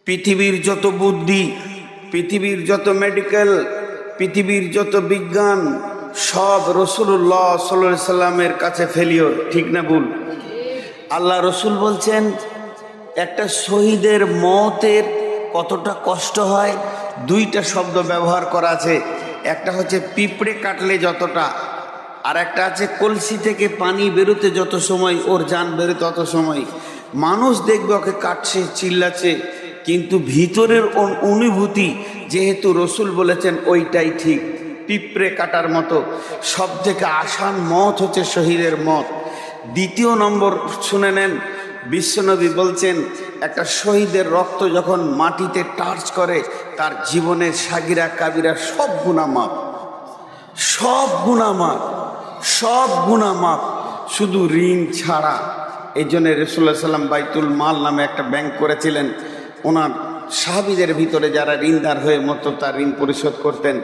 পৃথিবীর যত বুদ্ধি, পৃথিবীর যত মেডিকেল, পৃথিবীর যত বিজ্ঞান, সব রসুল্লাহ সাল্লাল্লাহু আলাইহি সাল্লামের কাছে ফেলিওর। ঠিক না ভুল? আল্লাহ রসুল বলছেন একটা শহীদের মওতের কতটা কষ্ট হয়, দুইটা শব্দ ব্যবহার করা আছে। একটা হচ্ছে পিঁপড়ে কাটলে যতটা, আর একটা আছে কলসি থেকে পানি বেরোতে যত সময় ওর জান বেরোতে তত সময়। মানুষ দেখবে ওকে কাটছে, চিল্লাচ্ছে, কিন্তু ভিতরের অনুভূতি যেহেতু রসুল বলেছেন ওইটাই ঠিক, পিঁপড়ে কাটার মতো। সব থেকে আসান মত হচ্ছে শহীদের মত। দ্বিতীয় নম্বর শুনে নেন, বিশ্বনবী বলছেন একটা শহীদের রক্ত যখন মাটিতে টাচ করে তার জীবনের সাগিরা কাবিরা সব গুনাহ মাফ, সব গুনাহ মাফ, সব গুনাহ মাফ, শুধু ঋণ ছাড়া। এই জন্য রাসূলুল্লাহ সাল্লাল্লাহু আলাইহি ওয়াসাল্লাম বাইতুল মাল নামে একটা ব্যাংক করেছিলেন। ওনার সাহাবীদের ভিতরে যারা ঋণদার হয়ে মতো তার ঋণ পরিশোধ করতেন।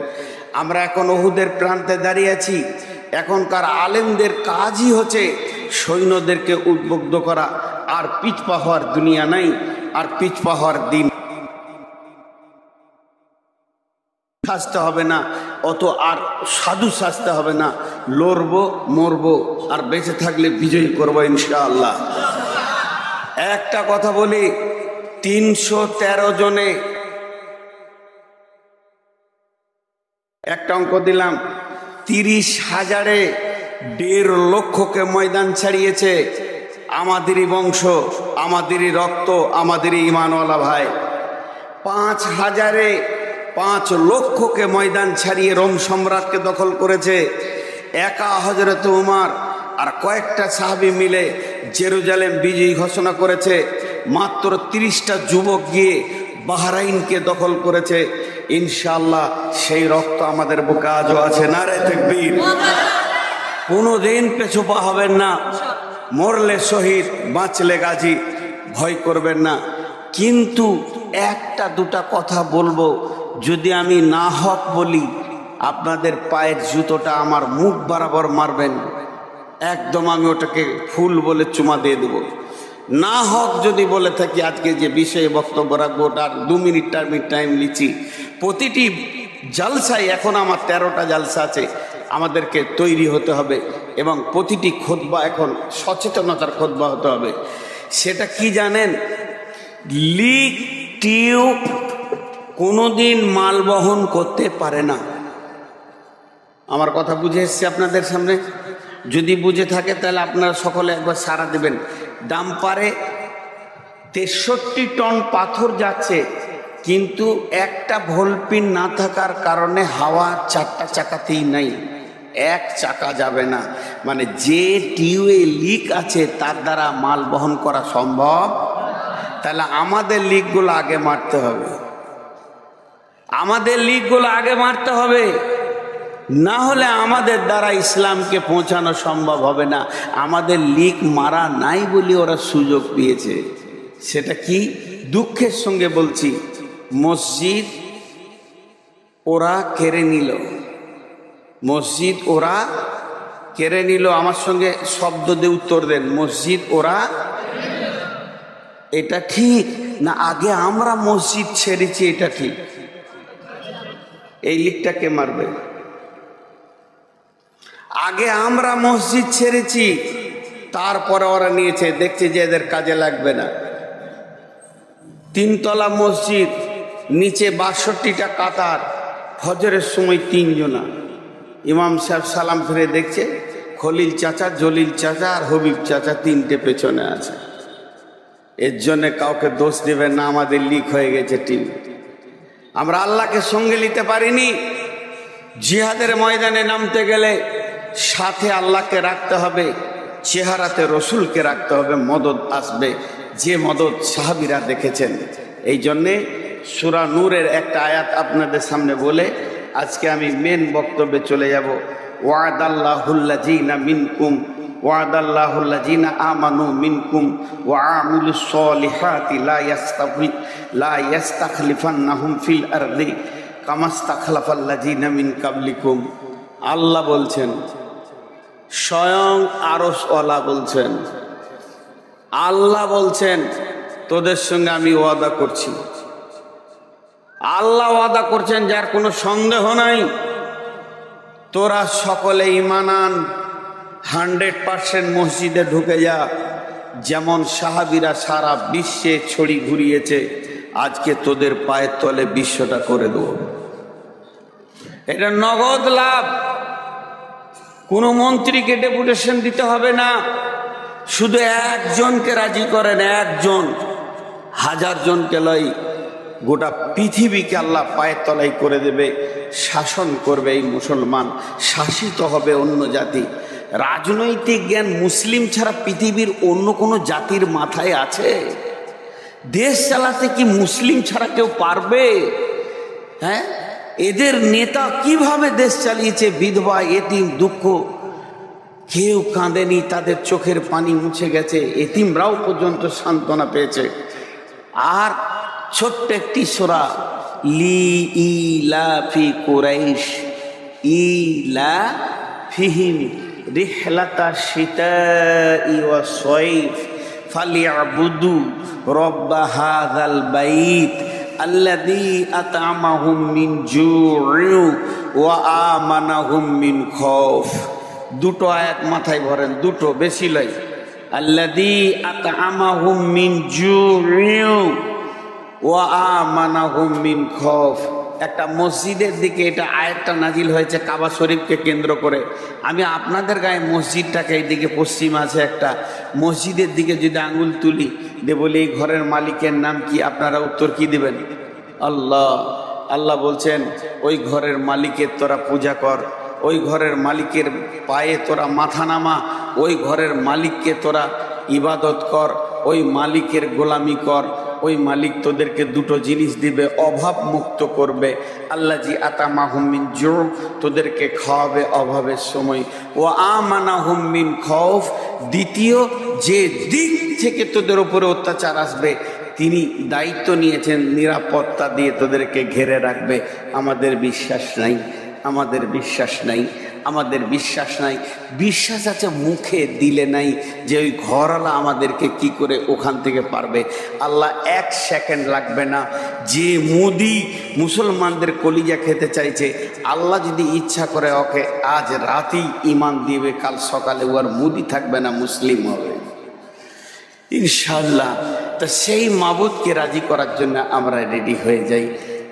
আমরা এখন উহুদের প্রান্তে দাঁড়িয়ে আছি। এখনকার আলেমদের কাজই হচ্ছে সৈন্যদেরকে উদ্বুদ্ধ করা। আর পিছপা হওয়ার দুনিয়া নাই, আর পিছপা হওয়ার দিন সাজতে হবে না, অত আর সাধু সাজতে হবে না। লড়বো, মরবো, আর বেঁচে থাকলে বিজয়ী করবো ইনশাআল্লাহ। একটা কথা বলি, 313 জনে একটা অঙ্ক দিলাম, 30,000-এ 1.5 লক্ষকে ময়দান ছাড়িয়েছে। আমাদেরই বংশ, আমাদেরই রক্ত, আমাদেরই ইমানওয়ালা ভাই। 5,000-এ 5 লক্ষকে ময়দান ছাড়িয়ে রোম সম্রাটকে দখল করেছে। একা হযরত উমর আর কয়েকটা সাহাবী মিলে জেরুজালেম বিজয়ী ঘোষণা করেছে। মাত্র 30টা যুবক গিয়ে বাহরাইনকে দখল করেছে। ইনশাআল্লাহ সেই রক্ত আমাদের বুকে আজও আছে। নারে তাকবীর! কোনোদিন পেছপা হবেন না। মরলে শহীদ, বাঁচলে গাজী, ভয় করবেন না। কিন্তু একটা দুটা কথা বলবো, যদি আমি না হক বলি আপনাদের পায়ের জুতোটা আমার মুখ বরাবর মারবেন, একদম আমি ওটাকে ফুল বলে চুমা দিয়ে দেব। না হক যদি বলে থাকি, আজকে যে বিষয়ে বক্তব্য রাখবো ওটার 2 মিনিট টাইম নিচ্ছি। প্রতিটি জালসায়, এখন আমার 13টা জালসা আছে, আমাদেরকে তৈরি হতে হবে এবং প্রতিটি খুতবা এখন সচেতনতার খুতবা হতে হবে। সেটা কি জানেন? লিক টিউব কোনোদিন মাল বহন করতে পারে না। আমার কথা বুঝে এসছে আপনাদের সামনে? যদি বুঝে থাকে তাহলে আপনারা সকলে একবার সাড়া দেবেন। ডাম্পারে 63 টন পাথর যাচ্ছে, কিন্তু একটা ভোল্টপিন না থাকার কারণে হাওয়া 4টা চাকাতেই নাই, এক চাকা যাবে না। মানে যে টিউবে লিক আছে তার দ্বারা মাল বহন করা সম্ভব। তাহলে আমাদের লিকগুলো আগে মারতে হবে, আমাদের লিকগুলো আগে মারতে হবে, না হলে আমাদের দ্বারা ইসলামকে পৌঁছানো সম্ভব হবে না। আমাদের লিক মারা নাই বলে ওরা সুযোগ পেয়েছে। সেটা কি? দুঃখের সঙ্গে বলছি, মসজিদ ওরা কেড়ে নিল, মসজিদ ওরা কেড়ে নিল। আমার সঙ্গে শব্দ দিয়ে উত্তর দেন, মসজিদ ওরা। এটা ঠিক না আগে আমরা মসজিদ ছেড়েছি? এটা ঠিক। এই লিকটাকে মারবে, আগে আমরা মসজিদ ছেড়েছি, তারপরে ওরা নিয়েছে, দেখছে যে এদের কাজে লাগবে না। 3 তলা মসজিদ, নিচে 62টা কাতার, ফজরের সময় 3 জনা। ইমাম সাহেব সালাম ফিরে দেখছে খলিল চাচা, জলিল চাচা আর হবিব চাচা 3টে পেছনে আছে। এর জন্য কাউকে দোষ দেবেন না, আমাদের লিক হয়ে গেছে টিম। আমরা আল্লাহকে সঙ্গে নিতে পারিনি। জিহাদের ময়দানে নামতে গেলে সাথে আল্লাহকে রাখতে হবে, চেহারাতে রসুলকে রাখতে হবে, মদদ আসবে, যে মদদ সাহাবীরা দেখেছেন। এই জন্যে সূরা নূরের একটা আয়াত আপনাদের সামনে বলে আজকে আমি মেন বক্তব্যে চলে যাব। ওয়াদাল্লাহুল্লাযীনা মিনকুম ওয়াদাল্লাহুল্লাযীনা আমানু মিনকুম ওয়া আমিলুস সলিহাতি লা ইস্তাখলিফান্নাহুম ফিল আরদি কামাস্তাখলাফাল্লাযীনা মিন কাবলিকুম। আল্লাহ বলছেন, স্বয়ং আরশওয়ালা বলছেন, আল্লাহ বলছেন তোদের সঙ্গে আমি ওয়াদা করছি আল্লাহ ওয়াদা করছেন, যার কোনো সন্দেহ নাই, তোরা সকলে ঈমান আন, 100% মসজিদে ঢুকে যা। যেমন সাহাবীরা সারা বিশ্বে ছড়ি ঘুরিয়েছে, আজকে তোদের পায়ের তলে বিশ্বটা করে দেব। এটা নগদ লাভ। কোনো মন্ত্রীকে ডেপুটেশন দিতে হবে না, শুধু একজনকে রাজি করেন, একজন, 1000 জনকে লই, গোটা পৃথিবীকে আল্লাহ পায়ের তলাই করে দেবে। শাসন করবে এই মুসলমান, শাসিত হবে অন্য জাতি। রাজনৈতিক জ্ঞান মুসলিম ছাড়া পৃথিবীর অন্য কোনো জাতির মাথায় আছে? দেশ চালাতে কি মুসলিম ছাড়া কেউ পারবে? হ্যাঁ, এদের নেতা কিভাবে দেশ চালিয়েছে, বিধবা, এতিম, দুঃখ, কেউ কাঁদেনি, তাদের চোখের পানি মুছে গেছে, এতিমরাও পর্যন্ত সান্ত্বনা পেয়েছে। আর ছোট্ট একটি সূরা, লি ইলাফি কুরাইশ ইলাফিহিম রিহলাতা শিতাই ওয়া সাইফ ফালিয়াবুদু রব্ব হাযাল বাইত আল্লাযী আত'আমাহুম মিন জু'ইন ওয়া আমানাহুম মিন খাউফ। দুটো আয়াত মাথায় ভরেন, দুটো, বেশি লয়। আল্লাযী আত'আমাহুম মিন জু'ইন ওয়া আমানাহুম মিন খাউফ। একটা মসজিদের দিকে এটা আয়াতটা নাজিল হয়েছে কাবা শরীফকে কেন্দ্র করে। আমি আপনাদের গায়ে মসজিদটাকে এইদিকে পশ্চিম আছে একটা মসজিদের দিকে যদি আঙুল তুলি দিয়ে বলি এই ঘরের মালিকের নাম কি, আপনারা উত্তর কি দিবেন? আল্লাহ। আল্লাহ বলছেন ওই ঘরের মালিকের তোরা পূজা কর, ওই ঘরের মালিকের পায়ে তোরা মাথা নামা, ওই ঘরের মালিককে তোরা ইবাদত কর, ওই মালিকের গোলামি কর। ওই মালিক তোদেরকে দুটো জিনিস দিবে, অভাব মুক্ত করবে। আল্লাযী আত'আমাহুম মিন জু', তোদেরকে খাওয়াবে অভাবের সময়। ও আমানাহুম মিন খাউফ, দ্বিতীয় যে দিক থেকে তোদের উপরে অত্যাচার আসবে তিনি দায়িত্ব নিয়েছেন নিরাপত্তা দিয়ে তোদেরকে ঘিরে রাখবে। আমাদের বিশ্বাস নাই, আমাদের বিশ্বাস নাই, আমাদের বিশ্বাস নাই। বিশ্বাস আছে মুখে, দিলে নাই যে ওই ঘরওয়ালা আমাদেরকে কি করে ওখান থেকে পারবে। আল্লাহ 1 সেকেন্ড লাগবে না। যে মোদি মুসলমানদের কলিজা খেতে চাইছে, আল্লাহ যদি ইচ্ছা করে ওকে আজ রাতেই ঈমান দিবে, কাল সকালে ও আর মোদি থাকবে না, মুসলিম হবে ইনশাআল্লাহ। তা সেই মাবুদকে রাজি করার জন্য আমরা রেডি হয়ে যাই।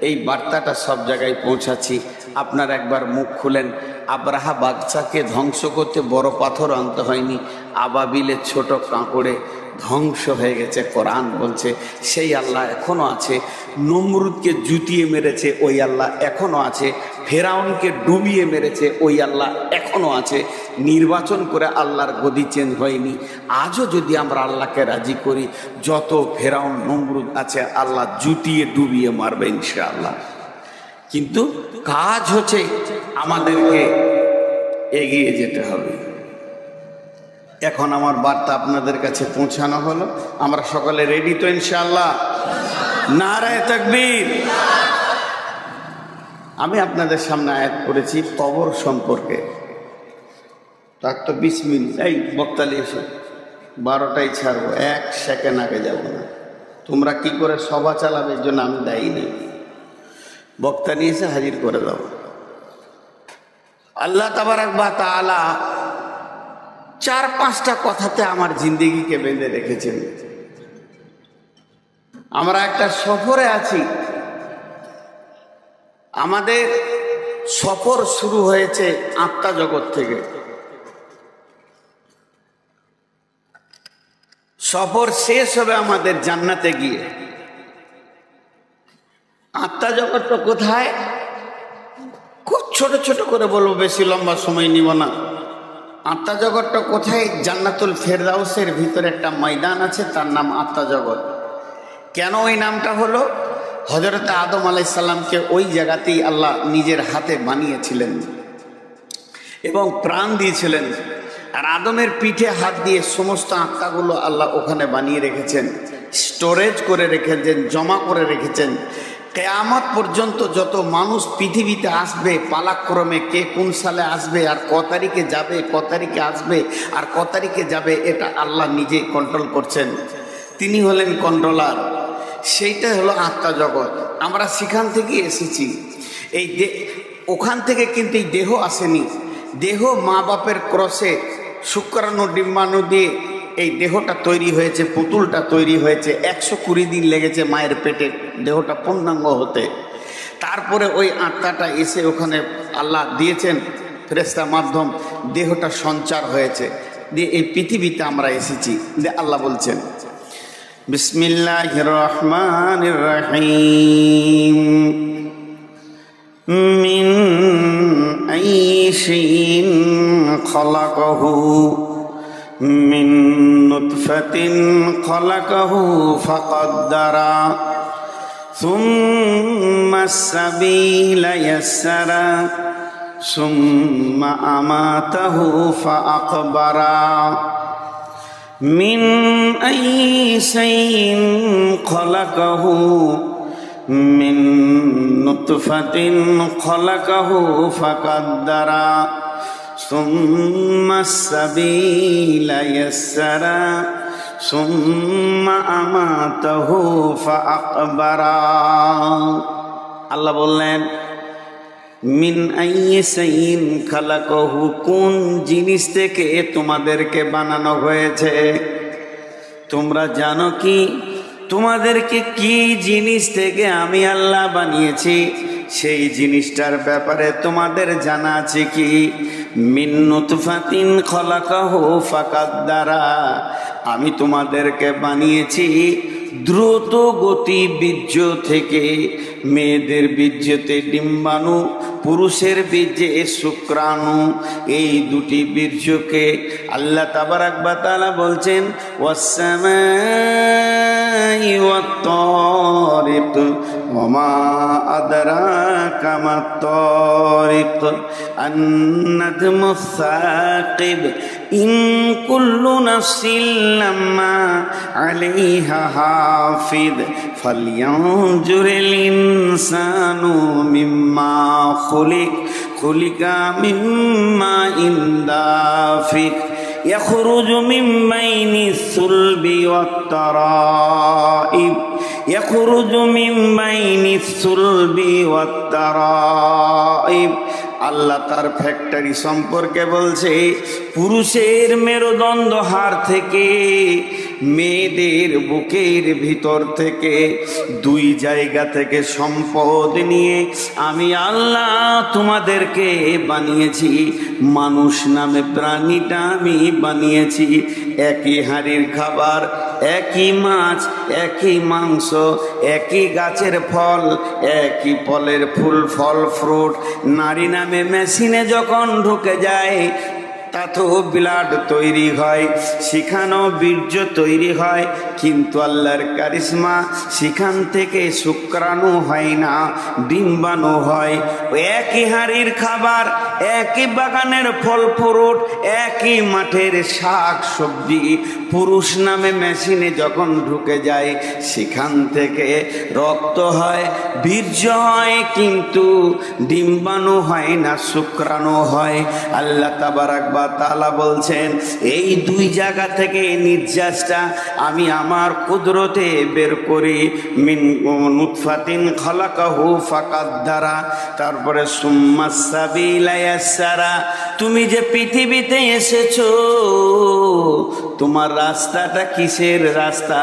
এই বার্তাটা সব জায়গায় পৌঁছাচ্ছি। আপনারা একবার মুখ খুলেন। আব্রাহা বাদশাকে ধ্বংস করতে বড় পাথর আনতে হয়নি, আবাবিলের ছোট কাঁকড়ে ধ্বংস হয়ে গেছে। কোরআন বলছে সেই আল্লাহ এখনও আছে। নমরুদকে জুতিয়ে মেরেছে ওই আল্লাহ এখনও আছে। ফেরাউনকে ডুবিয়ে মেরেছে ওই আল্লাহ এখনও আছে। নির্বাচন করে আল্লাহর গদি চেঞ্জ হয়নি। আজও যদি আমরা আল্লাহকে রাজি করি, যত ফেরাউন নমরুদ আছে আল্লাহ জুতিয়ে ডুবিয়ে মারবে ইনশাআল্লাহ। কিন্তু কাজ হচ্ছে আমাদেরকে এগিয়ে যেতে হবে। এখন আমার বার্তা আপনাদের কাছে পৌঁছানো হলো। আমরা সকলে রেডি তো ইনশাআল্লাহ? নারায়ে তাকবীর। আমি আপনাদের সামনে আয়াত পড়েছি কবর সম্পর্কে। তার তো 20 মিনিট, এই বক্তালি এসে 12টায় ছাড়বো, 1 সেকেন্ড আগে যাব না। তোমরা কি করে সভা চালাবে এর জন্য আমি দায়ী নেই। বক্তা নিয়ে এসে হাজির করে দাও। আল্লাহ তাবারাক ওয়া তাআলা 4-5টা কথাতে আমার জিন্দেগিকে বেঁধে রেখেছেন। আমরা একটা সফরে আছি। আমাদের সফর শুরু হয়েছে আত্মা জগৎ থেকে। সফর শেষ হবে আমাদের জান্নাতে গিয়ে। আত্মা জগৎটা কোথায়? খুব ছোট ছোট করে বলবো, বেশি লম্বা সময় নিব না। আত্মা জগৎটা কোথায়? জান্নাতুল ফেরদাউসের ভিতরে একটা ময়দান আছে, তার নাম আত্মা জগৎ। কেন ওই নামটা হলো? হযরত আদম আলাইহিস সালামকে ওই জায়গাতেই আল্লাহ নিজের হাতে বানিয়েছিলেন এবং প্রাণ দিয়েছিলেন। আর আদমের পিঠে হাত দিয়ে সমস্ত আত্মাগুলো আল্লাহ ওখানে বানিয়ে রেখেছেন, স্টোরেজ করে রেখেছেন, জমা করে রেখেছেন। কিয়ামত পর্যন্ত যত মানুষ পৃথিবীতে আসবে পালাক্রমে, কে কোন সালে আসবে আর ক তারিখে যাবে, ক তারিখে আসবে আর ক তারিখে যাবে, এটা আল্লাহ নিজেই কন্ট্রোল করছেন। তিনি হলেন কন্ট্রোলার। সেইটা হলো আত্মা জগৎ। আমরা সেখান থেকে এসেছি। এই ওখান থেকে কিন্তু এই দেহ আসেনি। দেহ মা বাপের ক্রসে শুক্রাণু ডিম্বাণু দিয়ে এই দেহটা তৈরি হয়েছে, পুতুলটা তৈরি হয়েছে। 120 দিন লেগেছে মায়ের পেটে দেহটা পূর্ণাঙ্গ হতে। তারপরে ওই আত্মাটা এসে ওখানে আল্লাহ দিয়েছেন ফেরেশতা মাধ্যম, দেহটা সঞ্চার হয়েছে, দিয়ে এই পৃথিবীতে আমরা এসেছি। যে আল্লাহ বলছেন বিসমিল্লাহির রহমানির রহিম মিন আইশিন খলাকাহু মিন নুতফাতিন খলাকাহু ফাকাদ্দারা সুম্মা সাবিলা ইয়াসসারা সুম্মা আমাতাহু ফাআকবারা মিন আইশিন খলাকাহু মিন নুতফাতিন খলাকাহু ফাকাদ্দারা সুম্মা সাবিলা ইয়াসসারা সুম্মা আমাতাহু ফাআকবারা। আল্লাহ বললেন মিন আইয়িন খালাকাহু, কোন জিনিস থেকে তোমাদেরকে বানানো হয়েছে? তোমরা জানো কি তোমাদেরকে কি জিনিস থেকে আমি আল্লাহ বানিয়েছি? সেই জিনিসটার ব্যাপারে তোমাদের জানা আছে কি? মিন নুতফাতিন খলাকাহু ফাকাদ্দারা, আমি তোমাদেরকে বানিয়েছি দ্রুত গতি বীর্য থেকে। মেয়েদের বীর্যতে ডিম্বাণু, পুরুষের বীর্যে শুক্রাণু, এই দুটি বীর্যকে আল্লাহ তাবারাক ওয়া তাআলা বলছেন ওয়াস-সামাই ওয়াত-তারিক ওয়া মা আদরাকা মাত-তারিক আন-নাজমুস সাকিব ইন কুল্লু নাফসিন লাম্মা আলাইহা হাফিজ ফালইয়ানজুরিল ইনসানু মিম্মা খুলিকা মিম্মা ইনদাফিক ইয়াখরুজু মিন বাইনিস সুলবি ওয়াত তারাইব ইয়াখরুজু মিন বাইনিস সুলবি ওয়াত তারাইব। আল্লাহ তার ফ্যাক্টরি সম্পর্কে বলছে, পুরুষের মেরুদণ্ড হাড় থেকে, মেয়েদের বুকের ভিতর থেকে, দুই জায়গা থেকে সম্পদ নিয়ে আমি আল্লাহ তোমাদেরকে বানিয়েছি। মানুষ নামে প্রাণীটা আমি বানিয়েছি। একই হাড়ির খাবার, একই মাছ, একই মাংস, একই গাছের ফল, একই ফলের ফুল ফল ফ্রুট নারী নামে মেশিনে যখন ঢুকে যায় তাতেও ব্লাড তৈরি হয়, সেখানেও বীর্য তৈরি হয়, কিন্তু আল্লাহর কারিশমা সেখান থেকে শুক্রাণু হয় না, ডিম্বাণু হয়। একই হাড়ির খাবার, একই বাগানের ফল ফ্রুট, একই মাঠের শাক সবজি পুরুষ নামে মেশিনে যখন ঢুকে যায় সেখান থেকে রক্ত হয়, বীর্য হয়, কিন্তু ডিম্বাণু হয় না, শুক্রাণু হয়। আল্লাহ তাবারাক ওয়া তাআলা বলছেন এই দুই জায়গা থেকে নির্যাসটা আমি আমার কুদরতে বের করি। মিন নুতফাতিন খলাকাহু ফাকাদ্দারা, তারপরে সুম্মা সাবিলা ইয়াসসারা। তুমি যে পৃথিবীতে এসেছো তোমার রাস্তাটা কিসের রাস্তা?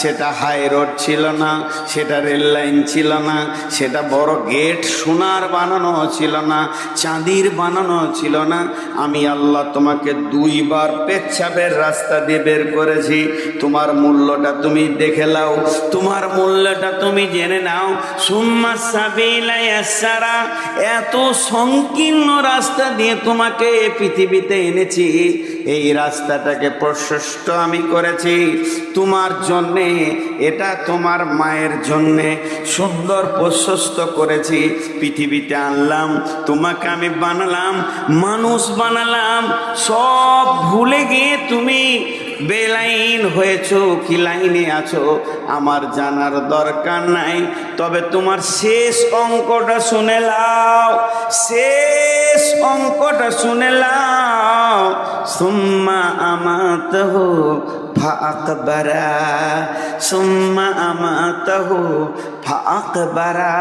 সেটা হাই রোড ছিল না, সেটা রেল লাইন ছিল না, সেটা বড় গেট সোনার বানানো ছিল না, চাঁদির বানানো ছিল না। আমি আল্লাহ তোমাকে দুইবার পেচ্ছাপের রাস্তা দিয়ে বের করেছি। তোমার মূল্যটা তুমি দেখে নাও, তোমার মূল্যটা তুমি জেনে নাও। সুম্মা সাবিলা ইয়াসসারা, এত সংকীর্ণ রাস্তা দিয়ে তোমাকে পৃথিবীতে এনেছি, এই রাস্তাটাকে প্রশস্ত আমি করেছি তোমার জন্যে। এটা তোমার মায়ের জন্যে সুন্দর প্রশস্ত করেছি, পৃথিবীতে আনলাম, তোমাকে আমি বানালাম, মানুষ বানালাম। সব ভুলে গিয়ে তুমি বেলাইন হয়েছো কি লাইনে আছো আমার জানার দরকার নাই। তবে তোমার শেষ অঙ্কটা শুনে লাও, শেষ অঙ্কটা শুনে লাও। সুম্মা আমাতাহু ফাআকবারা, সুম্মা আমাতাহু ফাআকবারা,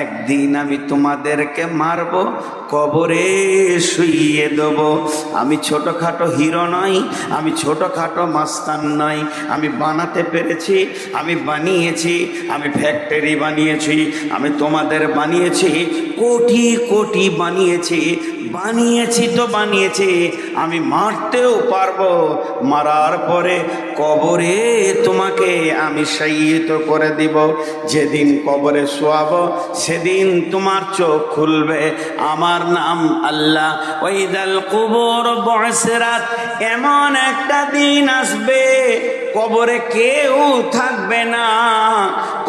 একদিন আমি তোমাদেরকে মারব, কবরে শুইয়ে দেব। আমি ছোটখাটো হিরো নই, আমি ছোটখাটো মাস্তান নই, আমি বানাতে পেরেছি, আমি বানিয়েছি, আমি ফ্যাক্টরি বানিয়েছি, আমি তোমাদের বানিয়েছি, কোটি কোটি বানিয়েছি, বানিয়েছি তো বানিয়েছি, আমি মারতেও পারবো। মারার পরে কবরে তোমাকে আমি শায়িত করে দিব। যেদিন কবরে শোয়াবো সেদিন তোমার চোখ খুলবে, আমার নাম আল্লাহ। ওয়াইদাল কুবুর বুসরাত, এমন একটা দিন আসবে কবরে কেউ থাকবে না,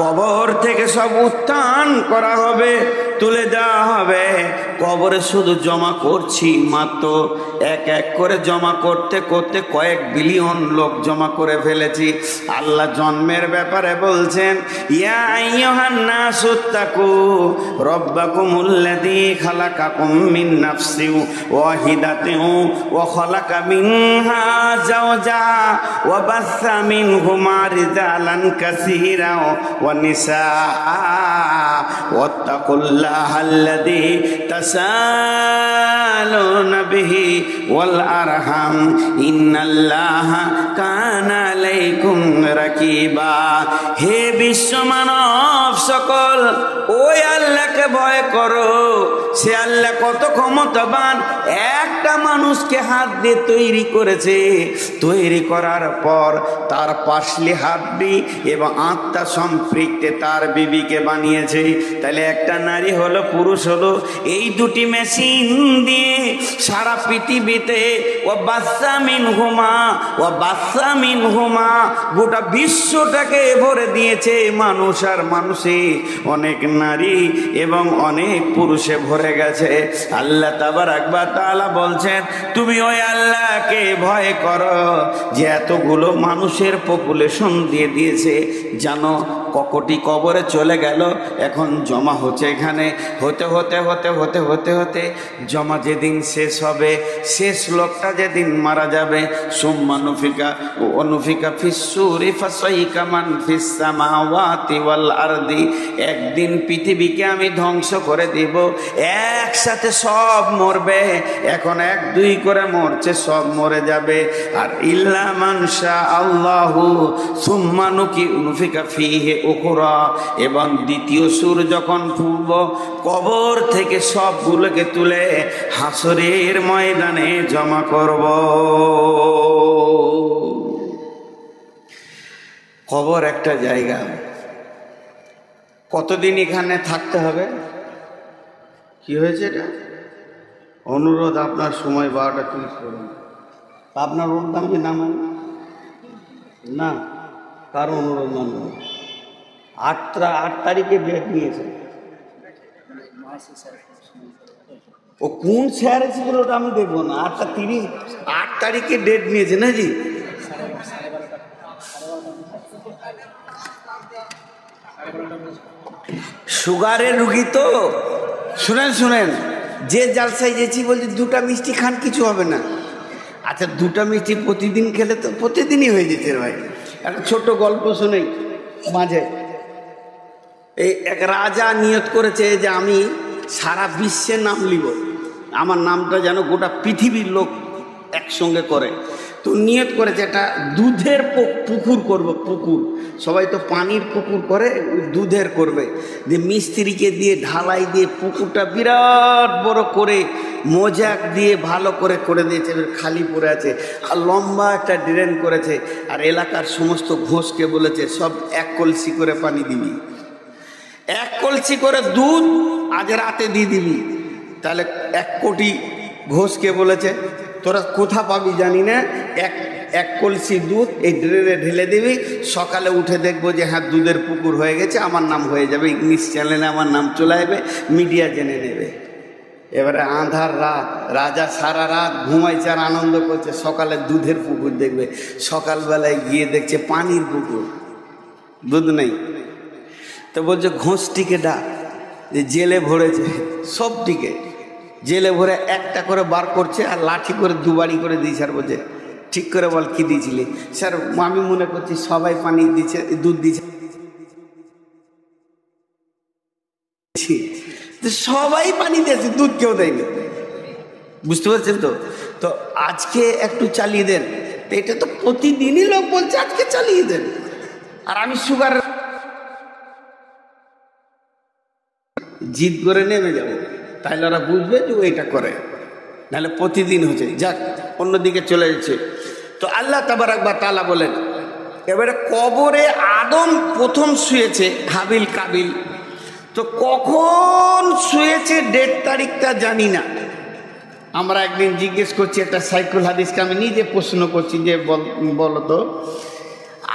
কবর থেকে সব উত্থান করা হবে, তুলে দেওয়া হবে। কবরে শুধু জমা করছি মাত্র, এক এক করে জমা করতে করতে কয়েক বিলিয়ন লোক জমা করে ফেলেছি। আল্লাহ জন্মের ব্যাপারে বলছেন, ইয়া আইয়ুহান নাসুত্তাকু রাব্বাকুমুল্লাযী খালাকাকুম মিন নাফসিন ওয়াহিদাতিন ওয়া খালাকা মিনহা যাওজাহা ওয়া বাসসা মিনহুমা রিজালান কাসীরা ওয়া নিসা ওয়াত্তাকুল্লাহাল্লাযী তাসালুনা বিহি ওয়াল আরহাম ইন্নাল্লাহা কানা আলাইকুম রাকিবা। হে বিশ্ব মানব সকল, ওই আল্লাহকে ভয় করো। সে আল্লাহ কত ক্ষমতাবান, একটা মানুষকে হাত দিয়ে তৈরি করেছে, তৈরি করার পর তার পাশলি হাড্ডি এবং আত্মা সম্পৃক্তে তার বিবিকে বানিয়েছে। তাহলে একটা নারী হলো, পুরুষ হলো, এই দুটি মেশিন দিয়ে সারা পৃথিবীতে ও বাচ্চা মিন হুমা গোটা বিশ্বটাকে ভরে দিয়েছে মানুষ আর মানুষে, অনেক নারী এবং অনেক পুরুষে ভরে গেছে। আল্লাহ তাবারাক ওয়া তাআলা বলছেন, তুমি ওই আল্লাহকে ভয় করো যে এতগুলো মানুষের পপুলেশন দিয়ে দিয়েছে। জানো ককটি কবরে চলে গেল, এখন জমা হচ্ছে এখানে, হতে হতে হতে হতে হতে হতে জমা যেদিন শেষ হবে, শেষ লোকটা যেদিন মারা যাবে, সুম্মা নুফিকা ও নুফিকা ফিস-সূরি ফাসাইকা মান ফিস সামাওয়াতি ওয়াল আরদি, একদিন পৃথিবীকে আমি ধ্বংস করে দিব, একসাথে সব মরবে। এখন এক দুই করে মরছে, সব মরে যাবে। আর ইল্লা মান শা আল্লাহু সুম্মা নুফিকা ফিহি উখরা, এবং দ্বিতীয় সুর যখন ফুঁকব, কবর থেকে সবগুলোকে তুলে হাসরের ময়দানে জমা করব। কবর একটা জায়গা, কতদিন এখানে থাকতে হবে? কি হয়েছে এটা? অনুরোধ, আপনার সময় 12টা 30 করুন। আপনার অনুদান কি না মানে না, কার অনুরোধ মানব? 8 তারিখে ডেট নিয়েছে। ও কোন স্যার ছিল ওটা আমি দেখবো না। 8 তারিখে ডেট নিয়েছে না জি? সুগারের রুগী তো, শুনেন, যে জালসায় যেছি বলছি 2টা মিষ্টি খান, কিছু হবে না। আচ্ছা 2টা মিষ্টি প্রতিদিন খেলে তো প্রতিদিনই হয়ে যেতে ভাই। একটা ছোট্ট গল্প শুনেই মাঝে, এই এক রাজা নিয়ত করেছে যে আমি সারা বিশ্বের নাম লিব, আমার নামটা যেন গোটা পৃথিবীর লোক একসঙ্গে করে। তো নিয়ত করেছে একটা দুধের পুকুর করব, পুকুর, সবাই তো পানির পুকুর করে, দুধের করবে। যে মিস্ত্রিকে দিয়ে ঢালাই দিয়ে পুকুরটা বিরাট বড় করে মোজাক দিয়ে ভালো করে করে দিয়েছে, খালি পড়ে আছে। আর লম্বা একটা ড্রেন করেছে, আর এলাকার সমস্ত ঘোষকে বলেছে সব 1 কলসি করে পানি দিবি, 1 কলসি করে দুধ আজ রাতে দিয়ে দিবি। তাহলে 1 কোটি ঘোষকে বলেছে, তোরা কোথা পাবি জানি না, এক কলসি দুধ এই ড্রেনে ঢেলে দিবি, সকালে উঠে দেখবো যে হ্যাঁ দুধের পুকুর হয়ে গেছে, আমার নাম হয়ে যাবে, ইংলিশ চ্যানেলে আমার নাম চলে আসবে, মিডিয়া জেনে নেবে। এবারে আঁধার রাত, রাজা সারা রাত ঘুমাইছে আর আনন্দ করছে, সকালে দুধের পুকুর দেখবে। সকালবেলায় গিয়ে দেখছে পানির পুকুর, দুধ নেই। তো বলছে ঘোষটিকে ডাক, যে জেলে ভরেছে, সবটিকে জেলে ভরে একটা করে বার করছে, আর লাঠি করে 2 বাড়ি করে দিয়েছে। আর বলছে ঠিক করে বল কি দিয়েছিলি? স্যার আমি মনে করছি সবাই পানি দিচ্ছে, দুধ দিচ্ছে। সবাই পানি দিয়েছে, দুধ কেউ দেয়নি। বুঝতে পারছেন তো? তো আজকে একটু চালিয়ে দেন। এটা তো প্রতিদিনই লোক বলছে আজকে চালিয়ে দেন, আর আমি সুগার জিদ করে নেমে যাব, তাহলে ওরা বুঝবে যে ও এটা করে, নাহলে প্রতিদিন হচ্ছে। যাক, অন্যদিকে চলে যাচ্ছে। তো আল্লাহ তাবারাক ওয়া তাআলা বলেন, এবারে কবরে আদম প্রথম শুয়েছে, হাবিল কাবিল। তো কখন শুয়েছে ডেট তারিখটা জানি না। আমরা একদিন জিজ্ঞেস করছি একটা সাইকুল হাদিসকে, আমি নিজে প্রশ্ন করছি যে বলতো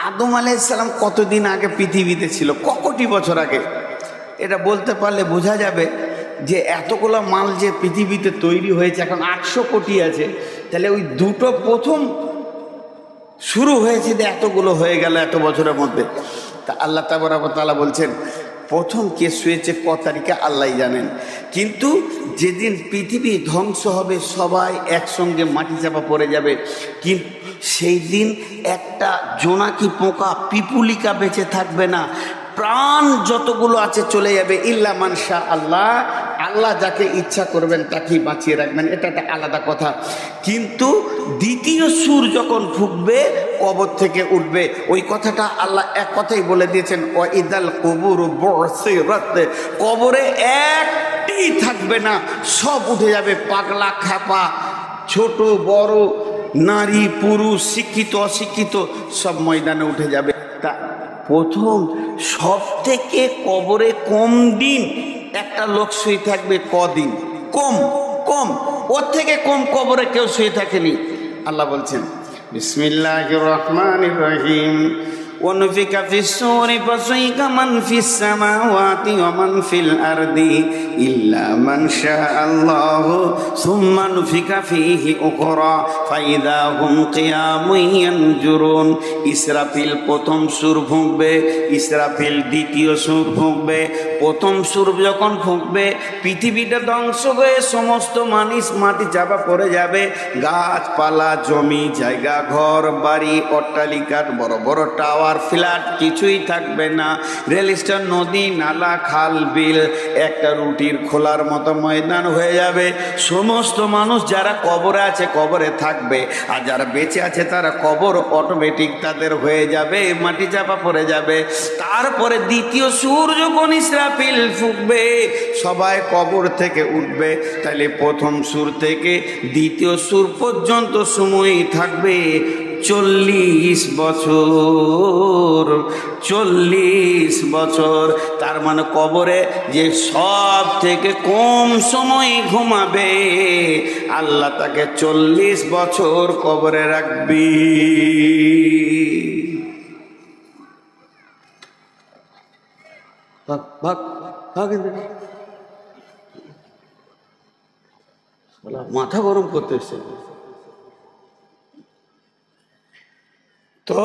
আদম আলাইহিস সালাম কতদিন আগে পৃথিবীতে ছিল, কোটি বছর আগে? এটা বলতে পারলে বোঝা যাবে যে এতগুলো মাল যে পৃথিবীতে তৈরি হয়েছে, এখন 800 কোটি আছে, তাহলে ওই দুটো প্রথম শুরু হয়েছে যে এতগুলো হয়ে গেল এত বছরের মধ্যে। তা আল্লাহ তাবারাক ওয়া তাআলা বলছেন প্রথম কে শুয়েছে ক তারিখে আল্লাহই জানেন। কিন্তু যেদিন পৃথিবী ধ্বংস হবে, সবাই একসঙ্গে মাটি চাপা পড়ে যাবে, কিন্তু সেই দিন একটা জোনাকি পোকা, পিপুলিকা বেঁচে থাকবে না। প্রাণ যতগুলো আছে চলে যাবে, ইল্লা মান শা আল্লাহ, আল্লাহ যাকে ইচ্ছা করবেন তাকেই বাঁচিয়ে রাখবেন, এটা একটা আলাদা কথা। কিন্তু দ্বিতীয় সুর যখন ফুঁকবে কবর থেকে উঠবে, ওই কথাটা আল্লাহ এক কথাই বলে দিয়েছেন, ওয়াইদাল কুবুর বুসিরাত, কবরে একটি থাকবে না, সব উঠে যাবে। পাগলা খাপা, ছোট বড়, নারী পুরুষ, শিক্ষিত অশিক্ষিত, সব ময়দানে উঠে যাবে। তা প্রথম সব থেকে কবরে কম দিন একটা লোক শুয়ে থাকবে, কদিন? কম, ওর থেকে কম কবরে কেউ শুয়ে থাকেনি। আল্লাহ বলছেন বিসমিল্লাহির রহমানির রহিম, ونفخ في الصور فصعق من في السماوات ومن في الأرض إلا من شاء الله ثم نفخ فيه أخرى فإذا هم قيام ينظرون। ইসরাফিল প্রথম সুর ফুঁকবে, ইসরাফিল দ্বিতীয় সুর ফুঁকবে। প্রথম সুর যখন ফুঁকবে পৃথিবীটা ধ্বংস হয়ে সমস্ত মানুষ মাটি চাপা পড়ে যাবে, গাছপালা, জমি জায়গা, ঘর বাড়ি, অট্টালিকা, বড় বড় টাওয়ার, ফ্ল্যাট কিছুই থাকবে না। রেল স্টেশন, নদী নালা, খাল বিল একটা রুটির খোলার মতো ময়দান হয়ে যাবে। সমস্ত মানুষ যারা কবরে আছে কবরে থাকবে, আর যারা বেঁচে আছে তারা কবর অটোমেটিক তাদের হয়ে যাবে, মাটি চাপা পড়ে যাবে। তারপরে দ্বিতীয় সুর যখন ইসরাফিল ফুঁকবে সবাই কবর থেকে উঠবে। তাহলে প্রথম সুর থেকে দ্বিতীয় সুর পর্যন্ত সময় থাকবে 40 বছর। 40 বছর, তার মানে কবরে যে সব থেকে কম সময় ঘুমাবে আল্লাহ তাকে 40 বছর কবরে রাখবি। মাথা গরম করতে এসছে। তো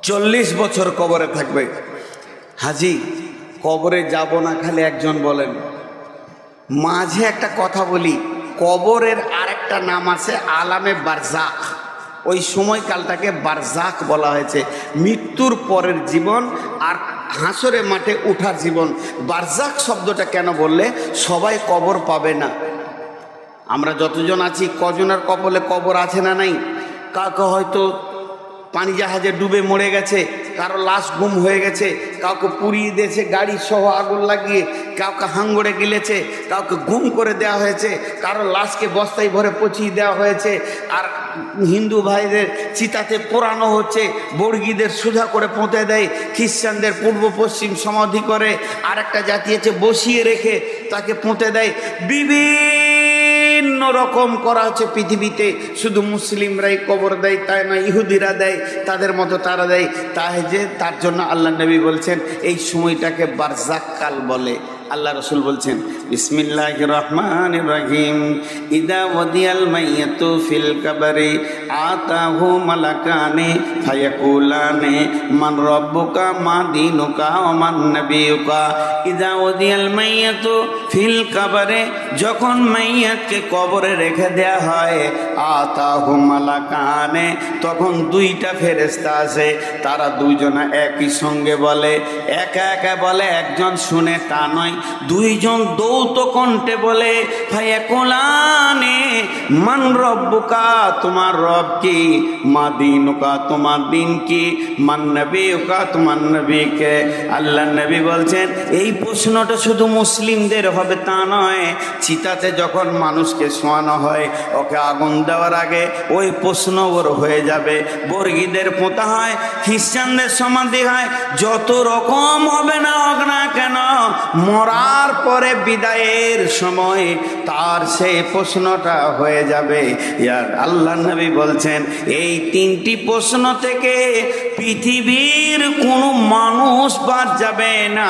40 বছর কবরে থাকবে। হাজি, কবরে যাব না খালি একজন বলেন। মাঝে একটা কথা বলি, কবরের আরেকটা নাম আছে আলামে বারজাখ। ওই সময়কালটাকে বারজাখ বলা হয়েছে, মৃত্যুর পরের জীবন আর হাসরে মাঠে উঠার জীবন। বারজাখ শব্দটা কেন বললে, সবাই কবর পাবে না। আমরা যতজন আছি কজনের কবলে কবর আছে না নাই? কাউকে হয়তো পানি জাহাজে ডুবে মরে গেছে, কারো লাশ গুম হয়ে গেছে, কাউকে পুড়িয়ে দিয়েছে গাড়ি সহ আগুন লাগিয়ে, কাউকে হাঙ্গড়ে গিলেছে, কাউকে গুম করে দেওয়া হয়েছে, কারো লাশকে বস্তায় ভরে পচিয়ে দেওয়া হয়েছে। আর হিন্দু ভাইদের চিতাতে পোড়ানো হচ্ছে, বর্গীদের সোজা করে পুঁতে দেয়, খ্রিস্টানদের পূর্ব পশ্চিম সমাধি করে, আর একটা জাতি আছে বসিয়ে রেখে তাকে পুঁতে দেয়। বিভিন্ন রকম করা হচ্ছে পৃথিবীতে। শুধু মুসলিমরাই কবর দেয় তাই না, ইহুদিরা দেয়, তাদের মতো তারা দেয়। তাই যে তার জন্য আল্লাহ নবী বলছেন এই সময়টাকে বারজাক কাল বলে। আল্লাহ রসুল বলছেন বিসমিল্লাহির রহমানির রহিম ইদা ওয়াদিয়াল মাইয়াতু ফিল কবরি আতাহু মালাকানি ফায়াকুলানি মান রাব্বুকা মা দীনুকা ওয়া মান নাবিয়ুকা। ইদা ওয়াদিয়াল মাইয়াতু ফিল কবরে, যখন মাইয়াতকে কবরে রেখে দেয়া হয়, আতাহু মালাকানে, তখন দুইটা ফেরেশতা আছে, তারা দুইজনা একই সঙ্গে বলে, একা একা বলে, একজন শুনে তা নয়, দুইজন দৌত কণ্ঠে বলে ফায়াকুলানে মান রব্বুকা, তোমার রব কি, মা দীনুকা, তোমার দিন কি, মান নবিয়ুকা, তোমার নবীকে। আল্লাহ নবী বলছেন এই প্রশ্নটা শুধু মুসলিমদের হবে তা নয়, চিতাতে যখন মানুষকে শোয়ানো হয়, ওকে আগুন দেওয়ার আগে ওই প্রশ্ন ওর হয়ে যাবে। বর্গীদের পোঁতা হয়, খ্রিস্টানদের সমাধি হয়, যত রকম হবে না হোক না কেন, মরার পরে বিদায়ের সময় তার সেই প্রশ্নটা হয়ে যাবে। ইয়ার আল্লাহ নবী বলছেন এই তিনটি প্রশ্ন থেকে পৃথিবীর কোনো মানুষ বাদ যাবে না।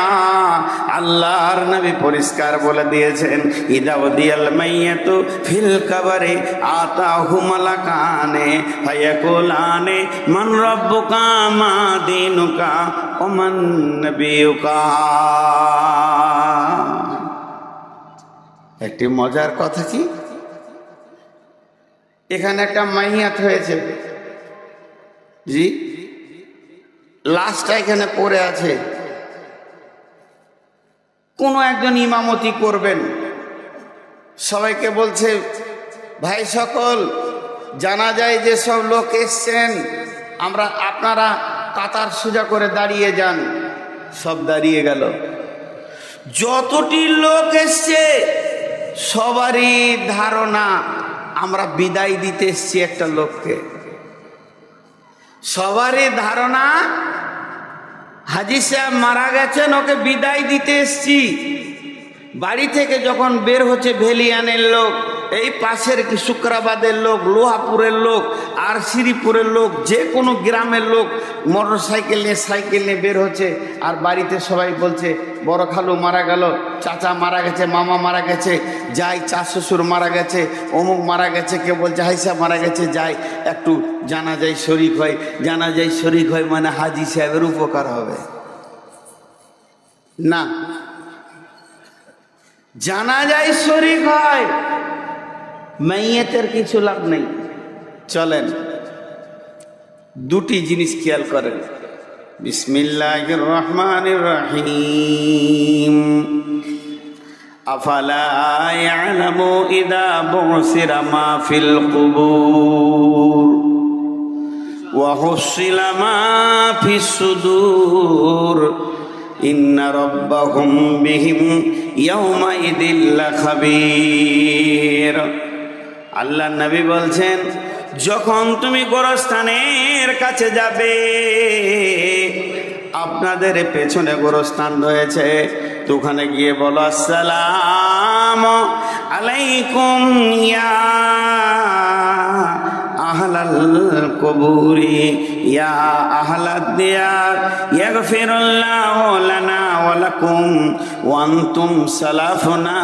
আল্লাহর নবী পরিষ্কার বলে দিয়েছেন ইদা ওয়াদিয়াল মাইয়াতু ফিল কবরি আতাহু মালাকানে ফায়াকুলানে মান রাব্বুকা মা দীনুকা ওয়া মান নাবিয়ুকা। একটি মজার কথা কি, এখানে একটা মাইয়াত হয়েছে, জি, লাশটা এখানে পড়ে আছে, কোনো একজন ইমামতি করবেন, সবাইকে বলছে ভাই সকল, জানা যায় যে সব লোক এসছেন, আপনারা কাতার সোজা করে দাঁড়িয়ে যান। সব দাঁড়িয়ে গেল, যতটি লোক এসছে সবারই ধারণা আমরা বিদায় দিতে এসছি একটা লোককে, সবারই ধারণা হাজী সাহেব মারা গেছেন, ওকে বিদায় দিতে এসছি। বাড়ি থেকে যখন বের হচ্ছে ভেলিয়ানের লোক, এই পাশের শুক্রাবাদের লোক, লোহাপুরের লোক, আর শ্রীপুরের লোক, যে কোনো গ্রামের লোক মোটর সাইকেল নিয়ে সাইকেল নিয়ে বের হচ্ছে, আর বাড়িতে সবাই বলছে বড় খালু মারা গেল, চাচা মারা গেছে, মামা মারা গেছে, যাই, চার শ্বশুর মারা গেছে, অমুক মারা গেছে, কেউ বলছে হাইসা মারা গেছে, যাই একটু জানাজায় শরিক হয়। জানাজায় শরিক হয় মানে হাজী সাহেবের উপকার হবে না, জানাজায় শরিক হয়, মাইয়াতের কিছু লাভ নেই। চলেন দুটি জিনিস খেয়াল করেন। বিসমিল্লাহির রহমানির রহিম আফালা ইয়ালামু ইযা বুসিরা মা ফিল কুবুর ওয়া হুসিলা মা ফিস সুদূর ইন্না রাব্বাহুম বিহিম ইয়াওমা ইযিল লাখাবীর। আল্লাহ নবী বলছেন যখন তুমি গোরস্থানের কাছে যাবে, আপনাদের পেছনে গোরস্থান রয়েছে, তো ওখানে গিয়ে বলো আসসালামু আলাইকুম ইয়া আহলাল কুবুরি ইয়া আহলাদ দিয়ার ইয়াগফিরুল্লাহু লানা ওয়া লাকুম ওয়া আনতুম সালাফুনা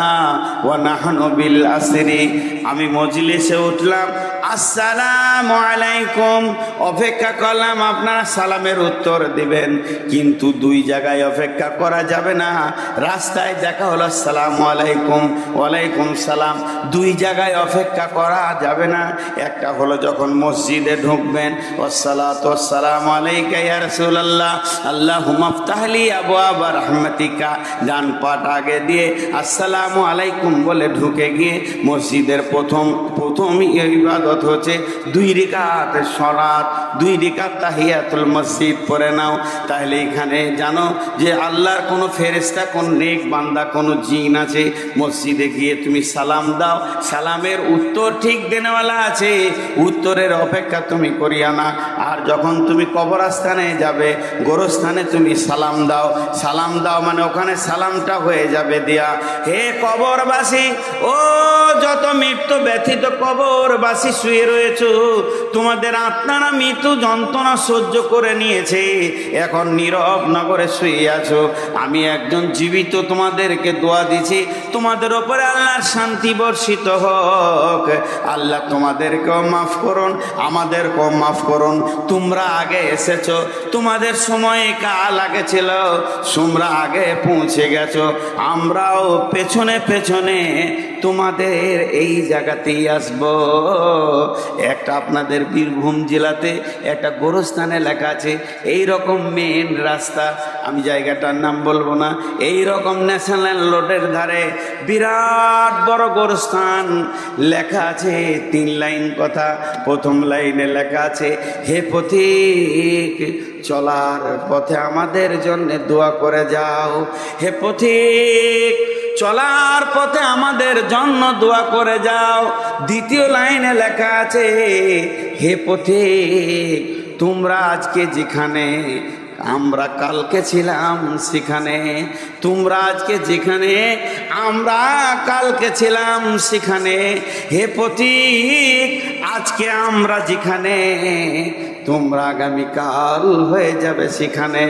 ওয়া নাহনু বিল আসরি। আমি মজলিসে উঠলাম, আসসালামু আলাইকুম, অপেক্ষা করলাম আপনারা সালামের উত্তর দিবেন, কিন্তু দুই জায়গায় অপেক্ষা করা যাবে না। রাস্তায় দেখা হলো আসসালামু আলাইকুম, ওয়ালাইকুম সালাম, দুই জায়গায় অপেক্ষা করা যাবে না। একটা হলো যখন মসজিদে ঢুকবেন, ওয়াসসালাতু ওয়াসসালামু আলাইকা ইয়া রাসূলুল্লাহ আল্লাহুম্মা ইফতাহ লি আবওয়াবা রাহমাতিকা, ডান পাট আগে দিয়ে আসসালামু আলাইকুম বলে ঢুকে গিয়ে মসজিদের প্রথম ইবাদত হচ্ছে 2 রাকাত সালাত, 2 রাকাত তাহিয়াতুল মসজিদ পড়ে নাও। তাহলে এখানে জানো যে আল্লাহর কোনো ফেরেশতা, কোন নেক বান্দা, কোনো জিন আছে, মসজিদে গিয়ে তুমি সালাম দাও, সালামের উত্তর ঠিক দেনেওয়ালা আছে, উত্তরের অপেক্ষা তুমি করিয়া না। আর যখন তুমি কবরস্থানে যাবে, গোরস্থানে তুমি সালাম দাও, সালাম দাও মানে ওখানে সালামটা হয়ে যাবে দিয়া, হে কবরবাসী, ও যত মৃত্যু ব্যথিত কবরবাসী শুয়ে রয়েছো, তোমাদের আত্মারা মৃত্যু যন্ত্রণা সহ্য করে নিয়েছে, এখন নীরব নগরে শুয়ে আছো। আমি একজন জীবিত তোমাদেরকে দোয়া দিছি, তোমাদের ওপরে আল্লাহর শান্তি বর্ষিত হোক। আল্লাহ তোমাদেরকেও মাফ করুন, আমাদেরকেও মাফ করুন। তোমরা আগে এসেছো, তোমাদের সময় কাল আগে ছিল, তোমরা আগে পৌঁছে গেছো, আমরাও পেছনে পেছনে তোমাদের এই জায়গাতেই আসবো। একটা আপনাদের বীরভূম জেলাতে একটা গোরস্থানে লেখা আছে, এই রকম মেন রাস্তা, আমি জায়গাটার নাম বলবো না, এই রকম ন্যাশনাল রোডের ধারে বিরাট বড় গোরস্থান লেখা আছে। 3 লাইন কথা। প্রথম লাইনে লেখা আছে, হে পথিক চলার পথে আমাদের জন্য দোয়া করে যাও। হে পথিক চলার পথে আমাদের জন্য দোয়া করে যাও। দ্বিতীয় লাইনে লেখা আছে, হে পথিক তোমরা আজকে যেখানে, আমরা কালকে ছিলাম সেখানে, তোমরা আজকে যেখানে, আমরা কালকে ছিলাম সেখানে। হে পথিক আজকে আমরা যেখানে, তোমরা আগামীকাল হয়ে যাবে সেখানে।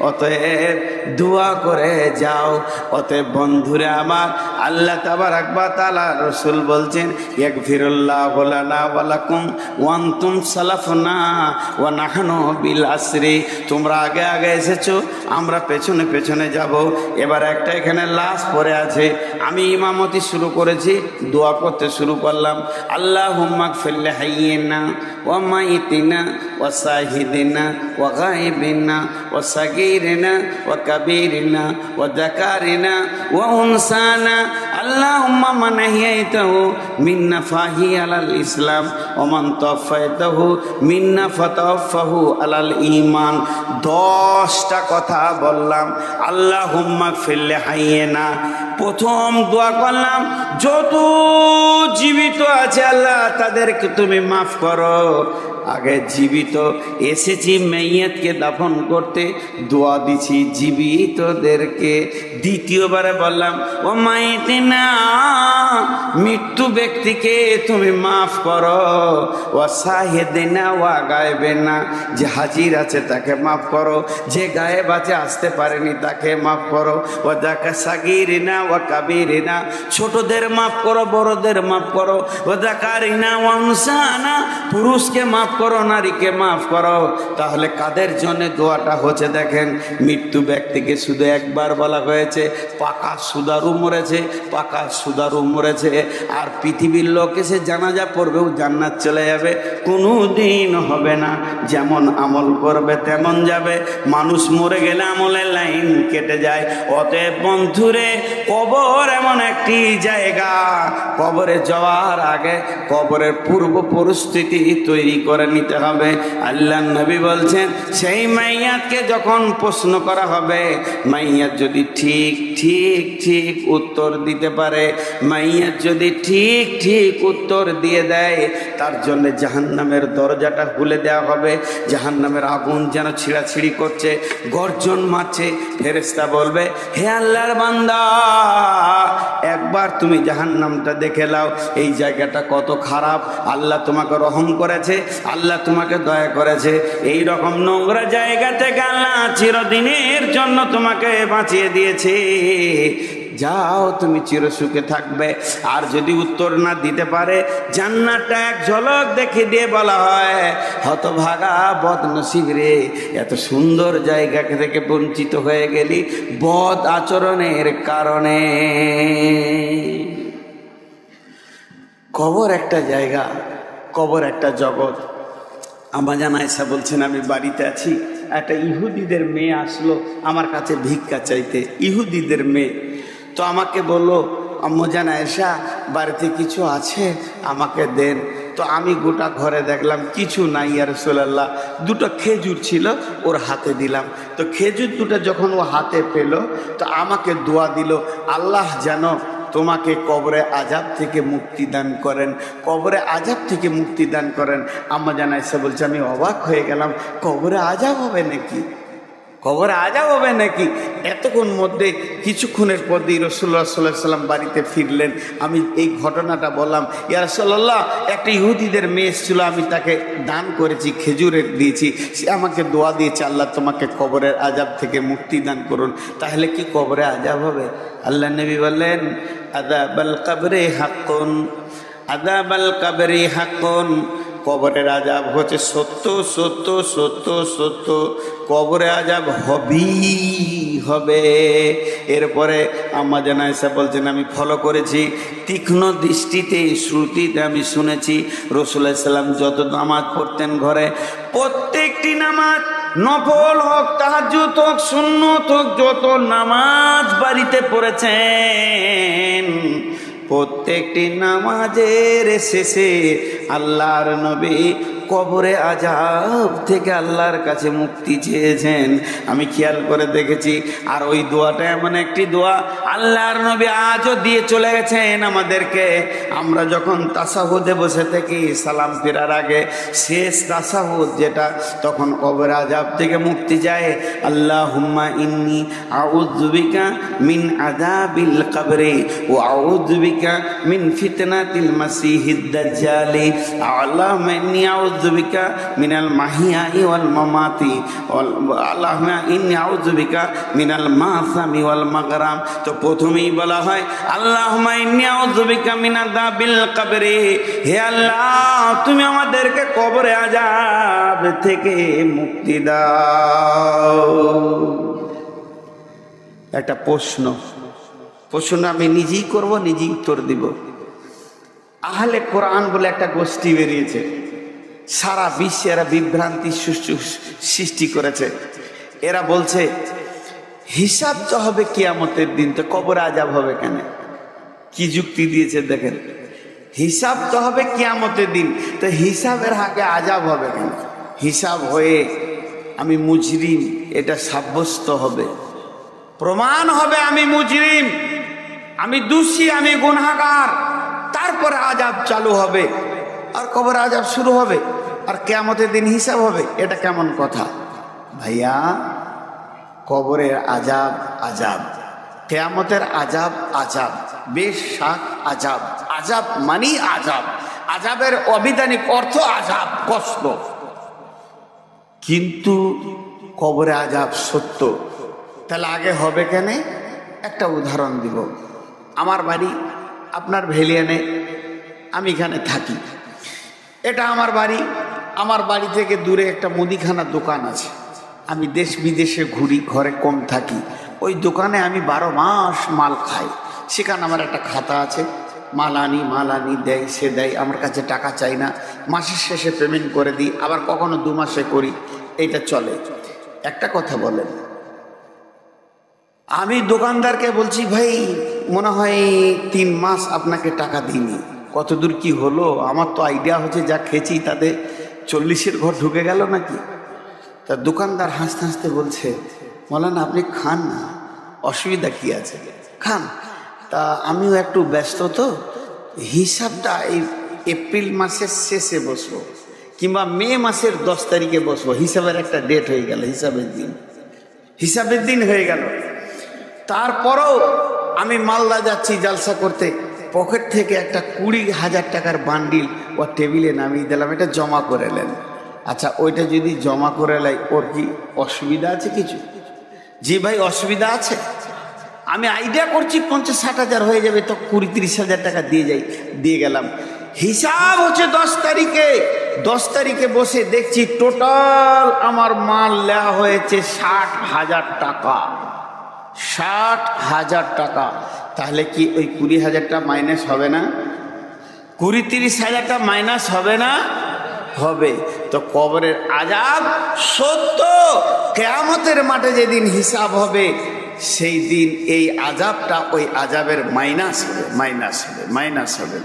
অতএব দোয়া করে যাও। অতএব বন্ধুরা আমার, আল্লাহ তাবারাক ওয়া তাআলা রাসূল বলছেন, ইয়াগফিরুল্লাহু লানা ওয়া লাকুম ওয়া আনতুম সালাফুনা ওয়া নাহনু বিল আসরি। তোমরা আগে আগে এসেছো, আমরা পেছনে পেছনে যাব। এবার একটা এখানে লাশ পড়ে আছে, আমি ইমামতি শুরু করেছি, দোয়া করতে শুরু করলাম। আল্লাহুম্মা গফির লিহাইয়িনা ওয়া মাইয়িতিনা ওয়া শাহিদিনা ওয়া গায়িবিনা ওয়া সাগীরিনা ওয়া কাবীরিনা ওয়া যাকারিনা ওয়া উনসানা। আল্লাহুম্মা মান আহইয়াতাহু মিন্না ফাহি আলাল ইসলাম ওয়া মান তাওফায়তাহু মিন্না ফাতাওফাহু আলাল ঈমান। 10টা কথা বললাম। আল্লাহুম্মা গফির লিহাইয়িনা, প্রথম দোয়া করলাম যত জীবিত আছে আল্লাহ তাদেরকে তুমি মাফ করো। আগে জীবিত এসেছি মাইয়াতকে দাফন করতে, দোয়া দিছি জীবিতদেরকে। দ্বিতীয়বারে বললাম ও মাইতিনা, মৃত্যু ব্যক্তিকে তুমি মাফ করো। ও শাহিদিনা ওয়া গায়বিনা, যে হাজির আছে তাকে মাফ করো, যে গায়েব আছে আসতে পারেনি তাকে মাফ করো। ও যাকা সাগীরিনা ওয়া কাবীরিনা, ছোটদের মাফ করো, বড়দের মাফ করো। ও যাকারিনা ওয়া উনসানা, পুরুষকে মাফ করো, নারীকে মাফ করো। তাহলে কাদের জন্য দোয়াটা হচ্ছে দেখেন, মৃত্যু ব্যক্তিকে শুধু একবার বলা হয়েছে, পাকা সুদারু মরেছে, পাকা সুদারু মরেছে। আর পৃথিবীর লোক এসে জানাজা পড়বেও জান্নাত চলে যাবে, কোনো দিন হবে না। যেমন আমল করবে তেমন যাবে। মানুষ মরে গেলে আমলের লাইন কেটে যায়। অতএব বন্ধুরে, কবর এমন একটি জায়গা, কবরে যাওয়ার আগে কবরের পূর্ব পরিস্থিতি তৈরি করে নিতে হবে। আল্লাহ নবী বলছেন, সেই মাইয়াতকে যখন প্রশ্ন করা হবে, মাইয়াত যদি ঠিক ঠিক ঠিক উত্তর দিতে পারে, মাইয়াত যদি ঠিক ঠিক উত্তর দিয়ে দেয়, তার জন্য জাহান্নামের দরজাটা খুলে দেওয়া হবে। জাহান্নামের আগুন যেন ছিঁড়াছিঁড়ি করছে, গর্জন মারছে। ফেরেশতা বলবে, হে আল্লাহর বান্দা, একবার তুমি জাহান্নামটা দেখে নাও, এই জায়গাটা কত খারাপ। আল্লাহ তোমাকে রহম করেছে, আল্লাহ তোমাকে দয়া করেছে। এই রকম নোংরা জায়গা থেকে আল্লাহ চিরদিনের জন্য তোমাকে বাঁচিয়ে দিয়েছে। যাও, তুমি চিরসুখে থাকবে। আর যদি উত্তর না দিতে পারে, জান্নাতটা এক ঝলক দেখে দিয়ে বলা হয়, হতভাগা বদনসিব রে, এত সুন্দর জায়গা থেকে বঞ্চিত হয়ে গেলি বদ আচরণের কারণে। কবর একটা জায়গা, কবর একটা জগৎ। আমার জানা আয়েশা বলছেন, আমি বাড়িতে আছি, একটা ইহুদিদের মেয়ে আসলো আমার কাছে ভিক্ষা চাইতে, ইহুদিদের মেয়ে। তো আমাকে বললো, আম্মু জান আয়েশা, বাড়িতে কিছু আছে, আমাকে দেন। তো আমি গোটা ঘরে দেখলাম কিছু নাই, ইয়া রাসূলুল্লাহ। 2টো খেজুর ছিল, ওর হাতে দিলাম। তো খেজুর 2টা যখন ও হাতে পেল, তো আমাকে দোয়া দিল, আল্লাহ যেন তোমাকে কবরে আযাব থেকে মুক্তি দান করেন, কবরে আযাব থেকে মুক্তি দান করেন। আম্মা জান আয়েশা বলছে, আমি অবাক হয়ে গেলাম, কবরে আযাব হবে নাকি? কবরে আযাব হবে নাকি? এতক্ষণ মধ্যে কিছুক্ষণের পরই রাসূলুল্লাহ সাল্লাল্লাহু আলাইহি ওয়াসাল্লাম বাড়িতে ফিরলেন। আমি এই ঘটনাটা বললাম, ইয়া রাসূলুল্লাহ, একটা ইহুদিদের মেয়ে ছিল, আমি তাকে দান করেছি, খেজুরের দিয়েছি, সে আমাকে দোয়া দিয়েছে, আল্লাহ তোমাকে কবরের আযাব থেকে মুক্তি দান করুন। তাহলে কি কবরে আযাব হবে? আল্লাহ নবী বললেন, আযাবাল কবরে হাক্কুন, আযাবাল কবরে হাক্কুন। কবরের আযাব হচ্ছে সত্য, সত্য, সত্য, সত্য। কবরে আযাব হবে। এরপরে আম্মা জান আয়েশা বলছেন, আমি ফলো করেছি, তীক্ষ্ণ দৃষ্টিতে শ্রুতিতে আমি শুনেছি রাসূলুল্লাহ সাল্লাল্লাহু আলাইহি ওয়াসাল্লাম যত নামাজ পড়তেন ঘরে, প্রত্যেকটি নামাজ, নফল হোক, তাহাজ্জুদ হোক, সুন্নত হোক, যত নামাজ বাড়িতে পড়েছেন, প্রত্যেকটি নামাজের শেষে আল্লাহর নবী কবরে আযাব থেকে আল্লাহর কাছে মুক্তি চেয়েছেন। আমি খেয়াল করে দেখেছি। আর ওই দোয়াটা এমন একটি দোয়া আল্লাহর নবী আজও দিয়ে চলে গেছেন আমাদেরকে। আমরা যখন তাশাহুদে বসে থাকি সালাম ফেরার আগে, শেষ তাশাহুদ যেটা, তখন কবরে আযাব থেকে মুক্তি যায়। আল্লাহুম্মা ইন্নী আউযু বিকা মিন আযাবিল কবরি ওয়া আউযু বিকা মিন ফিতনাতিল মাসিহিদ দাজ্জালি। আল্লাহুম্মা ইন্নী আউযু বিকা মিনাল মাহিয়াই ওয়াল মামাতি, আল্লাহুম্মা ইন্নী আউযু বিকা মিনাল মাসামি ওয়াল মাগরাম। তো প্রথমেই বলা হয় আল্লাহুম্মা ইন্নী আউযু বিকা মিন আযাবিল কবরি, হে আল্লাহ তুমি আমাদেরকে কবরে আযাব থেকে মুক্তি দাও। একটা প্রশ্ন আমি নিজেই করব, নিজেই উত্তর দিব। আহলে কোরআন বলে একটা গোষ্ঠী বেরিয়েছে, সারা বিশ্বে এরা বিভ্রান্তি সৃষ্টি করেছে। এরা বলছে হিসাব তো হবে কিয়ামতের দিন, তো কবরে আযাব হবে কেন? কি যুক্তি দিয়েছে দেখেন, হিসাব তো হবে কিয়ামতের দিন, তো হিসাবের আগে আযাব হবে কেন? হিসাব হয়ে আমি মুজরিম এটা সাব্যস্ত হবে, প্রমাণ হবে আমি মুজরিম, আমি দোষী, আমি গুনাহগার, তারপরে আযাব চালু হবে, আর কবরে আযাব শুরু হবে, আর কিয়ামতের দিন হিসাব হবে। এটা কেমন কথা ভাইয়া? কবরের আযাব আযাব, কিয়ামতের আযাব আযাব, বেশ শাক আযাব। আযাব মানে আযাব, আযাবের অবিধানিক অর্থ আযাব, কষ্ট। কিন্তু কবরে আযাব সত্য, তাহলে আগে হবে কেন? একটা উদাহরণ দিব। আমার বাড়ি আপনার ভেলিয়ানে, আমি এখানে থাকি, এটা আমার বাড়ি। আমার বাড়ি থেকে দূরে একটা মুদিখানার দোকান আছে। আমি দেশ বিদেশে ঘুরি, ঘরে কম থাকি, ওই দোকানে আমি 12 মাস মাল খাই। সেখানে আমার একটা খাতা আছে, মাল আনি দেয়, সে দেয়, আমার কাছে টাকা চাই না, মাসের শেষে পেমেন্ট করে দিই, আবার কখনো 2 মাসে করি, এইটা চলে। একটা কথা বলেন, আমি দোকানদারকে বলছি ভাই মনে হয় 3 মাস আপনাকে টাকা দিইনি, কতদূর কি হলো? আমার তো আইডিয়া হচ্ছে যা খেয়েছি তাতে 40-এর ঘর ঢুকে গেল নাকি। তা দোকানদার হাসতে হাসতে বলছে, মৌলানা আপনি খান না, অসুবিধা কি আছে, খান। তা আমিও একটু ব্যস্ত, তো হিসাবটা এই এপ্রিল মাসের শেষে বসবো, কিংবা মে মাসের 10 তারিখে বসবো। হিসাবের একটা ডেট হয়ে গেল, হিসাবের দিন হয়ে গেল। তারপরও আমি মালদা যাচ্ছি জালসা করতে, পকেট থেকে একটা 20,000 টাকার বান্ডিল ওর টেবিলে নামিয়ে দিলাম, এটা জমা করে নেন। আচ্ছা ওইটা যদি জমা করে লাই, ওর কি অসুবিধা আছে কিছু? জি ভাই অসুবিধা আছে। আমি আইডিয়া করছি 50-60 হাজার হয়ে যাবে, তো 20-30 হাজার টাকা দিয়ে গেলাম। হিসাব হচ্ছে 10 তারিখে। 10 তারিখে বসে দেখছি টোটাল আমার মাল নেওয়া হয়েছে 60,000 টাকা। 60,000 টাকা। তাহলে কি ওই 20,000টা মাইনাস হবে না? 20-30 হাজারটা মাইনাস হবে না? হবে। তো কবরের আযাব সত্য, কিয়ামতের মাঠে যেদিন হিসাব হবে সেই দিন এই আযাবটা ওই আযাবের মাইনাস হবে।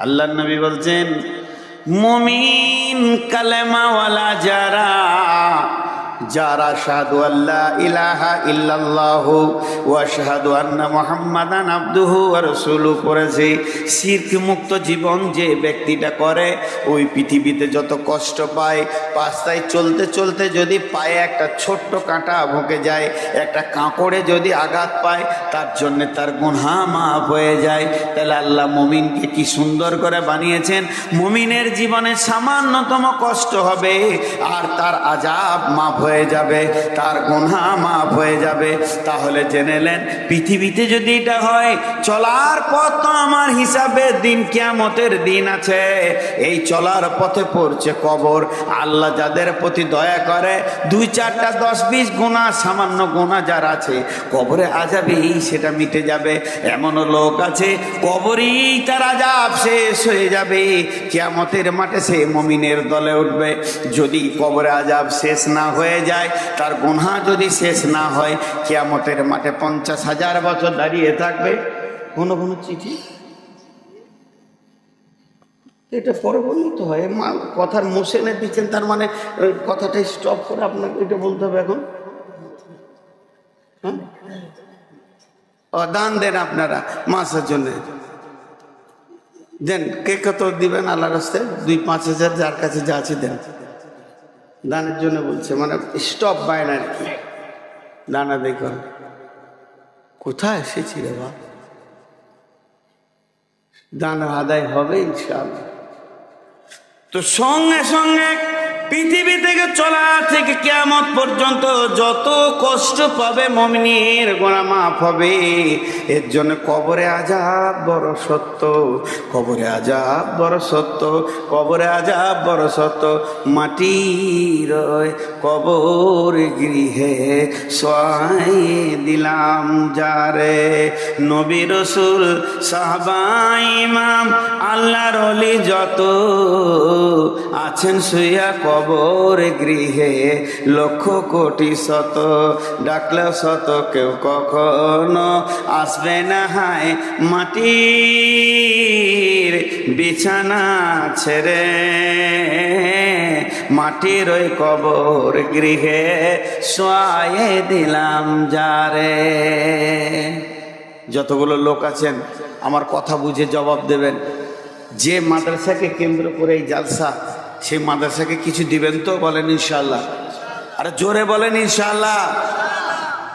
আল্লাহর নবী বলছেন, মুমিন কালেমাওয়ালা যারা যারা আশহাদু আল্লা ইলাহা ইল্লাল্লাহু ওয়া আশহাদু আন্না মুহাম্মাদান আবদুহু ওয়া রাসূলুহু করেছে, শিরক মুক্ত জীবন যে ব্যক্তিটা করে ওই পৃথিবীতে যত কষ্ট পায়, রাস্তায় চলতে চলতে যদি পায়ে একটা ছোট্ট কাঁটা ভোঁকে যায়, একটা কাঁকড়ে যদি আঘাত পায়, তার জন্য তার গুনাহ মাফ হয়ে যায়। তাহলে আল্লাহ মুমিনকে কি সুন্দর করে বানিয়েছেন। মুমিনের জীবনে সামান্যতম কষ্ট হবে আর তার আযাব মাফ হয়ে যাবে, তার গুনাহ মাফ হয়ে যাবে। তাহলে জেনে নেন পৃথিবীতে যদি এটা হয়, চলার পথ তো আমার হিসাবে দিন কিয়ামতের দিন আছে। এই চলার পথে পড়ছে কবর। আল্লাহ যাদের প্রতি দয়া করে 2-4টা 10-20 গুনাহ, সামান্য গুনাহ যার আছে, কবরে আযাবেই সেটা মিটে যাবে। এমনও লোক আছে কবরেই তার আযাব শেষ হয়ে যাবে, কিয়ামতের মাঠে সে মুমিনের দলে উঠবে। যদি কবরে আযাব শেষ না হয়ে যায়, তার গুনাহ যদি শেষ না হয়, কিয়ামতের মাঠে 50,000 বছর দাঁড়িয়ে থাকবে। কোনো কোনো চিঠি এটা পরে বললেই তো হয়, কথার মোশনে দিচ্ছেন, তার মানে কথাটা স্টপ করে আপনাকে এটা বলতে হবে এখন। হ্যাঁ, দান দেন আপনারা মাসের জন্য দেন। কে কত দিবেন আল্লাহর রাস্তায়? 2-5 হাজার যার কাছে যা আছে দেন। দানের জন্য বলছে, মানে স্টপ বায় না আর কি, দানা দেখো কোথায় এসেছি রে বাবা। দানা আদায় হবে ইনশাআল্লাহ। তো সঙ্গে সঙ্গে পৃথিবী থেকে চলা থেকে কিয়ামত পর্যন্ত যত কষ্ট পাবে মুমিনের গুনাহ মাফ হবে। এর জন্য কবরে আযাব বড় সত্য, কবরে আযাব বড় সত্য, কবরে আযাব বড় সত্য। মাটির কবর গৃহে শোয়াই দিলাম যারে, নবী রাসূল সাহাবা ইমাম আল্লাহর ওলি যত আছেন শুইয়া কবর গৃহে, লক্ষ কোটি শত ডাকলে শত কেউ কখনো আসবে না হায় মাটির বিছানা ছেড়ে, মাটির ওই কবর গৃহে শোয়ায়ে দিলাম যারে। যতগুলো লোক আছেন আমার কথা বুঝে জবাব দেবেন। যে মাদ্রাসাকে কেন্দ্র করে এই জালসা, সেই মাদ্রাসাকে কিছু দিবেন তো? বলেন ইনশাআল্লাহ। আরে জোরে বলেন ইনশাআল্লাহ।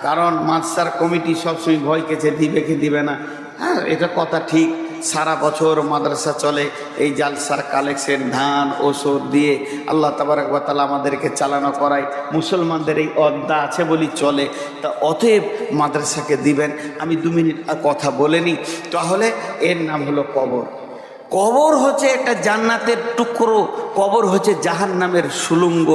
কারণ মাদ্রাসার কমিটি সবসময় ভয় কেছে দিবে কি দিবে না। হ্যাঁ, এটা কথা ঠিক। সারা বছর মাদ্রাসা চলে, এই জালসার কালেকশন ধান ওষুধ দিয়ে আল্লাহ তাবারক ওয়া তাআলা আমাদেরকে চালানো করায়। মুসলমানদের এই অদ্দা আছে বলি চলে। তা অতএব মাদ্রাসাকে দিবেন। আমি 2 মিনিট কথা বলে নিই। তাহলে এর নাম হলো কবর। কবর হচ্ছে একটা জান্নাতের টুকরো, কবর হচ্ছে জাহান্নামের সুলঙ্গ।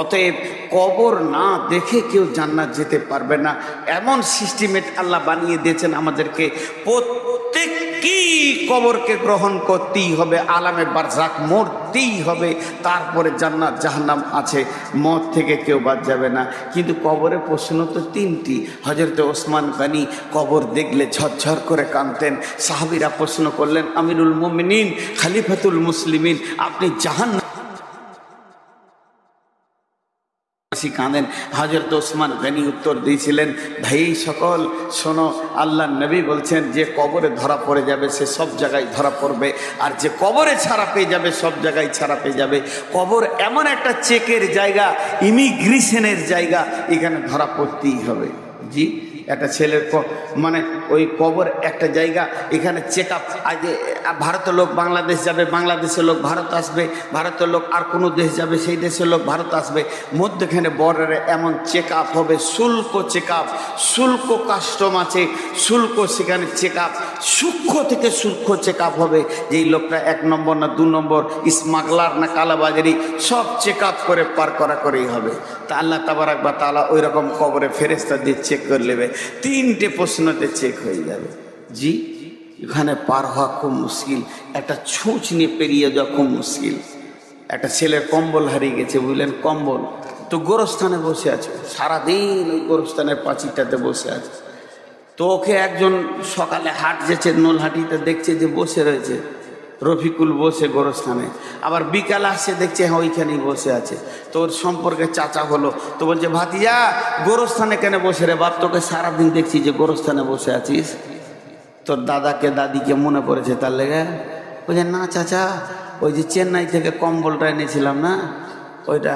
অতএব কবর না দেখে কেউ জান্নাত যেতে পারবে না। এমন সিস্টেমেট আল্লাহ বানিয়ে দিয়েছেন আমাদেরকে, প্রত্যেককেই কবরকে গ্রহণ করতেই হবে, আলামে বারজাক মরতেই হবে। তারপরে জান্নাত জাহান্নাম আছে, মত থেকে কেউ বাদ যাবে না। কিন্তু কবরের প্রশ্ন তো 3টি। হযরত ওসমান গনি কবর দেখলে ঝরঝর করে কাঁদতেন। সাহাবীরা প্রশ্ন করলেন, আমিরুল মুমিনিন খলিফাতুল মুসলিমিন, আপনি জাহান্নাম কাঁদেন? হযরত ওসমান গনি উত্তর দিয়েছিলেন, ভাই সকল শোনো, আল্লাহ নবী বলছেন যে কবরে ধরা পড়ে যাবে সে সব জায়গায় ধরা পড়বে, আর যে কবরে ছাড়া পেয়ে যাবে সব জায়গায় ছাড়া পেয়ে যাবে। কবর এমন একটা চেকের জায়গা, ইমিগ্রেশনের জায়গা, এখানে ধরা পড়তেই হবে। জি, একটা ছেলের মানে ওই কবর একটা জায়গা, এখানে চেক আপ। আজ ভারতের লোক বাংলাদেশ যাবে, বাংলাদেশের লোক ভারত আসবে, ভারতের লোক আর কোনো দেশ যাবে, সেই দেশের লোক ভারত আসবে। মধ্যখানে বর্ডারে এমন চেক আপ হবে, শুল্ক চেক আপ, শুল্ক কাস্টম আছে, শুল্ক সেখানে চেক আপ, সূক্ষ্ম থেকে সূক্ষ্ম চেক আপ হবে। যেই লোকটা 1 নম্বর না 2 নম্বর, স্মাগলার না কালাবাজারি, সব চেক আপ করে পার করা করেই হবে। তা আল্লাহ তাবারক ওয়া তাআলা ওই রকম কবরে ফেরেশতা দিয়ে চেক করে নেবে। 3টে প্রশ্নতে চেক হয়ে যাবে। জি, এখানে পার হওয়া খুব মুশকিল, একটা ছুঁচ নিয়ে পেরিয়ে যাওয়া খুব মুশকিল। একটা ছেলের কম্বল হারিয়ে গেছে, বুঝলেন, কম্বল তো গোরস্থানে বসে আছে, সারাদিন ওই গোরস্থানের পাঁচিরটাতে বসে আছে। তো ওকে একজন সকালে হাট যেছে, নোলহাটিতে দেখছে যে বসে রয়েছে, রফিকুল বসে গোরস্থানে, আবার বিকাল আসছে দেখছে হ্যাঁ ওইখানেই বসে আছে। তোর সম্পর্কে চাচা হলো, তো বলছে ভাতিজা গোরস্থানে কেন বসে রে বাপ, তোকে সারাদিন দেখছি যে গোরস্থানে বসে আছিস, তোর দাদাকে দাদিকে মনে পড়েছে তার লেগে? বলছে না চাচা, ওই যে চেন্নাই থেকে কম্বলটা এনেছিলাম না, ওইটা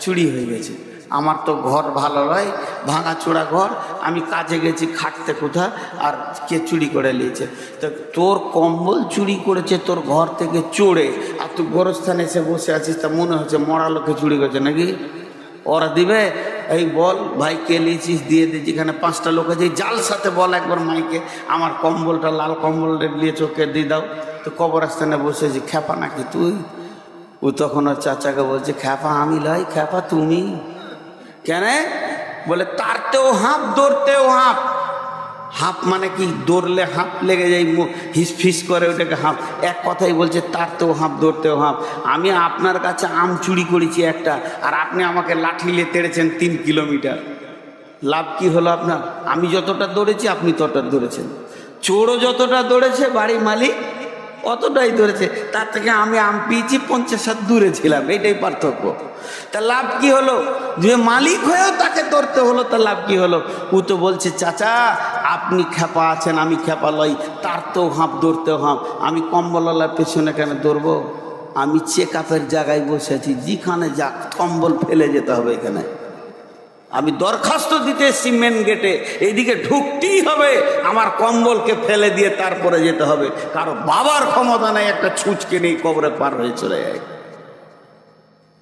চুরি হয়ে গেছে। আমার তো ঘর ভালো নয়, ভাঙা চোরা ঘর, আমি কাজে গেছি খাটতে কোথা, আর কে চুরি করে নিয়েছে। তো তোর কম্বল চুরি করেছে তোর ঘর থেকে চোরে, আর তুই গোরস্থানে এসে বসে আছিস, তা মনে হচ্ছে মরা লোকে চুরি করেছে নাকি? ওরা দিবে? এই বল ভাই কে নিয়েছিস, দিয়ে দিই, যেখানে 5টা লোক আছে জাল সাথে বল একবার মাইকে আমার কম্বলটা লাল কম্বলটা নিয়ে চোখে দিয়ে দাও। তো কবরস্থানে বসেছি, খ্যাপা নাকি তুই? ও তখন ওর চাচাকে বলছে খ্যাপা আমি লয়, খ্যাপা তুমি। কেন? বলে তারতেও হাঁপ দৌড়তেও হাঁপ। হাঁপ মানে কি? দৌড়লে হাঁপ লেগে যায়, হিস ফিস করে, ওটাকে হাঁপ। এক কথাই বলছে তারতেও হাঁপ দৌড়তেও হাঁপ। আমি আপনার কাছে আম চুরি করেছি একটা, আর আপনি আমাকে লাঠি নিয়ে তেড়েছেন 3 কিলোমিটার। লাভ কি হলো আপনার? আমি যতটা দৌড়েছি আপনি ততটা দৌড়েছেন। চোরও যতটা দৌড়েছে বাড়ির মালিক অতটাই ধরেছে, তার থেকে আমি আম পেয়েছি 50 হাত দূরে ছিলাম, এটাই পার্থক্য। তা লাভ কি হলো? যে মালিক হয়েও তাকে ধরতে হলো, তা লাভ কি হলো? ও তো বলছে চাচা আপনি খ্যাপা আছেন, আমি খ্যাপা লই, তার তো হাঁপ দৌড়তেও হাঁপ। আমি কম্বলওয়ালার পেছনে কেন দৌড়বো? আমি চেক আপের জায়গায় বসে আছি, যেখানে যাক কম্বল ফেলে যেতে হবে। এখানে আমি দরখাস্ত দিতে এসেছি মেন গেটে, এইদিকে ঢুকতেই হবে, আমার কম্বলকে ফেলে দিয়ে তারপরে যেতে হবে। কারো বাবার ক্ষমতা নেই একটা ছুঁচকে নেই কবরে পার হয়ে চলে যায়।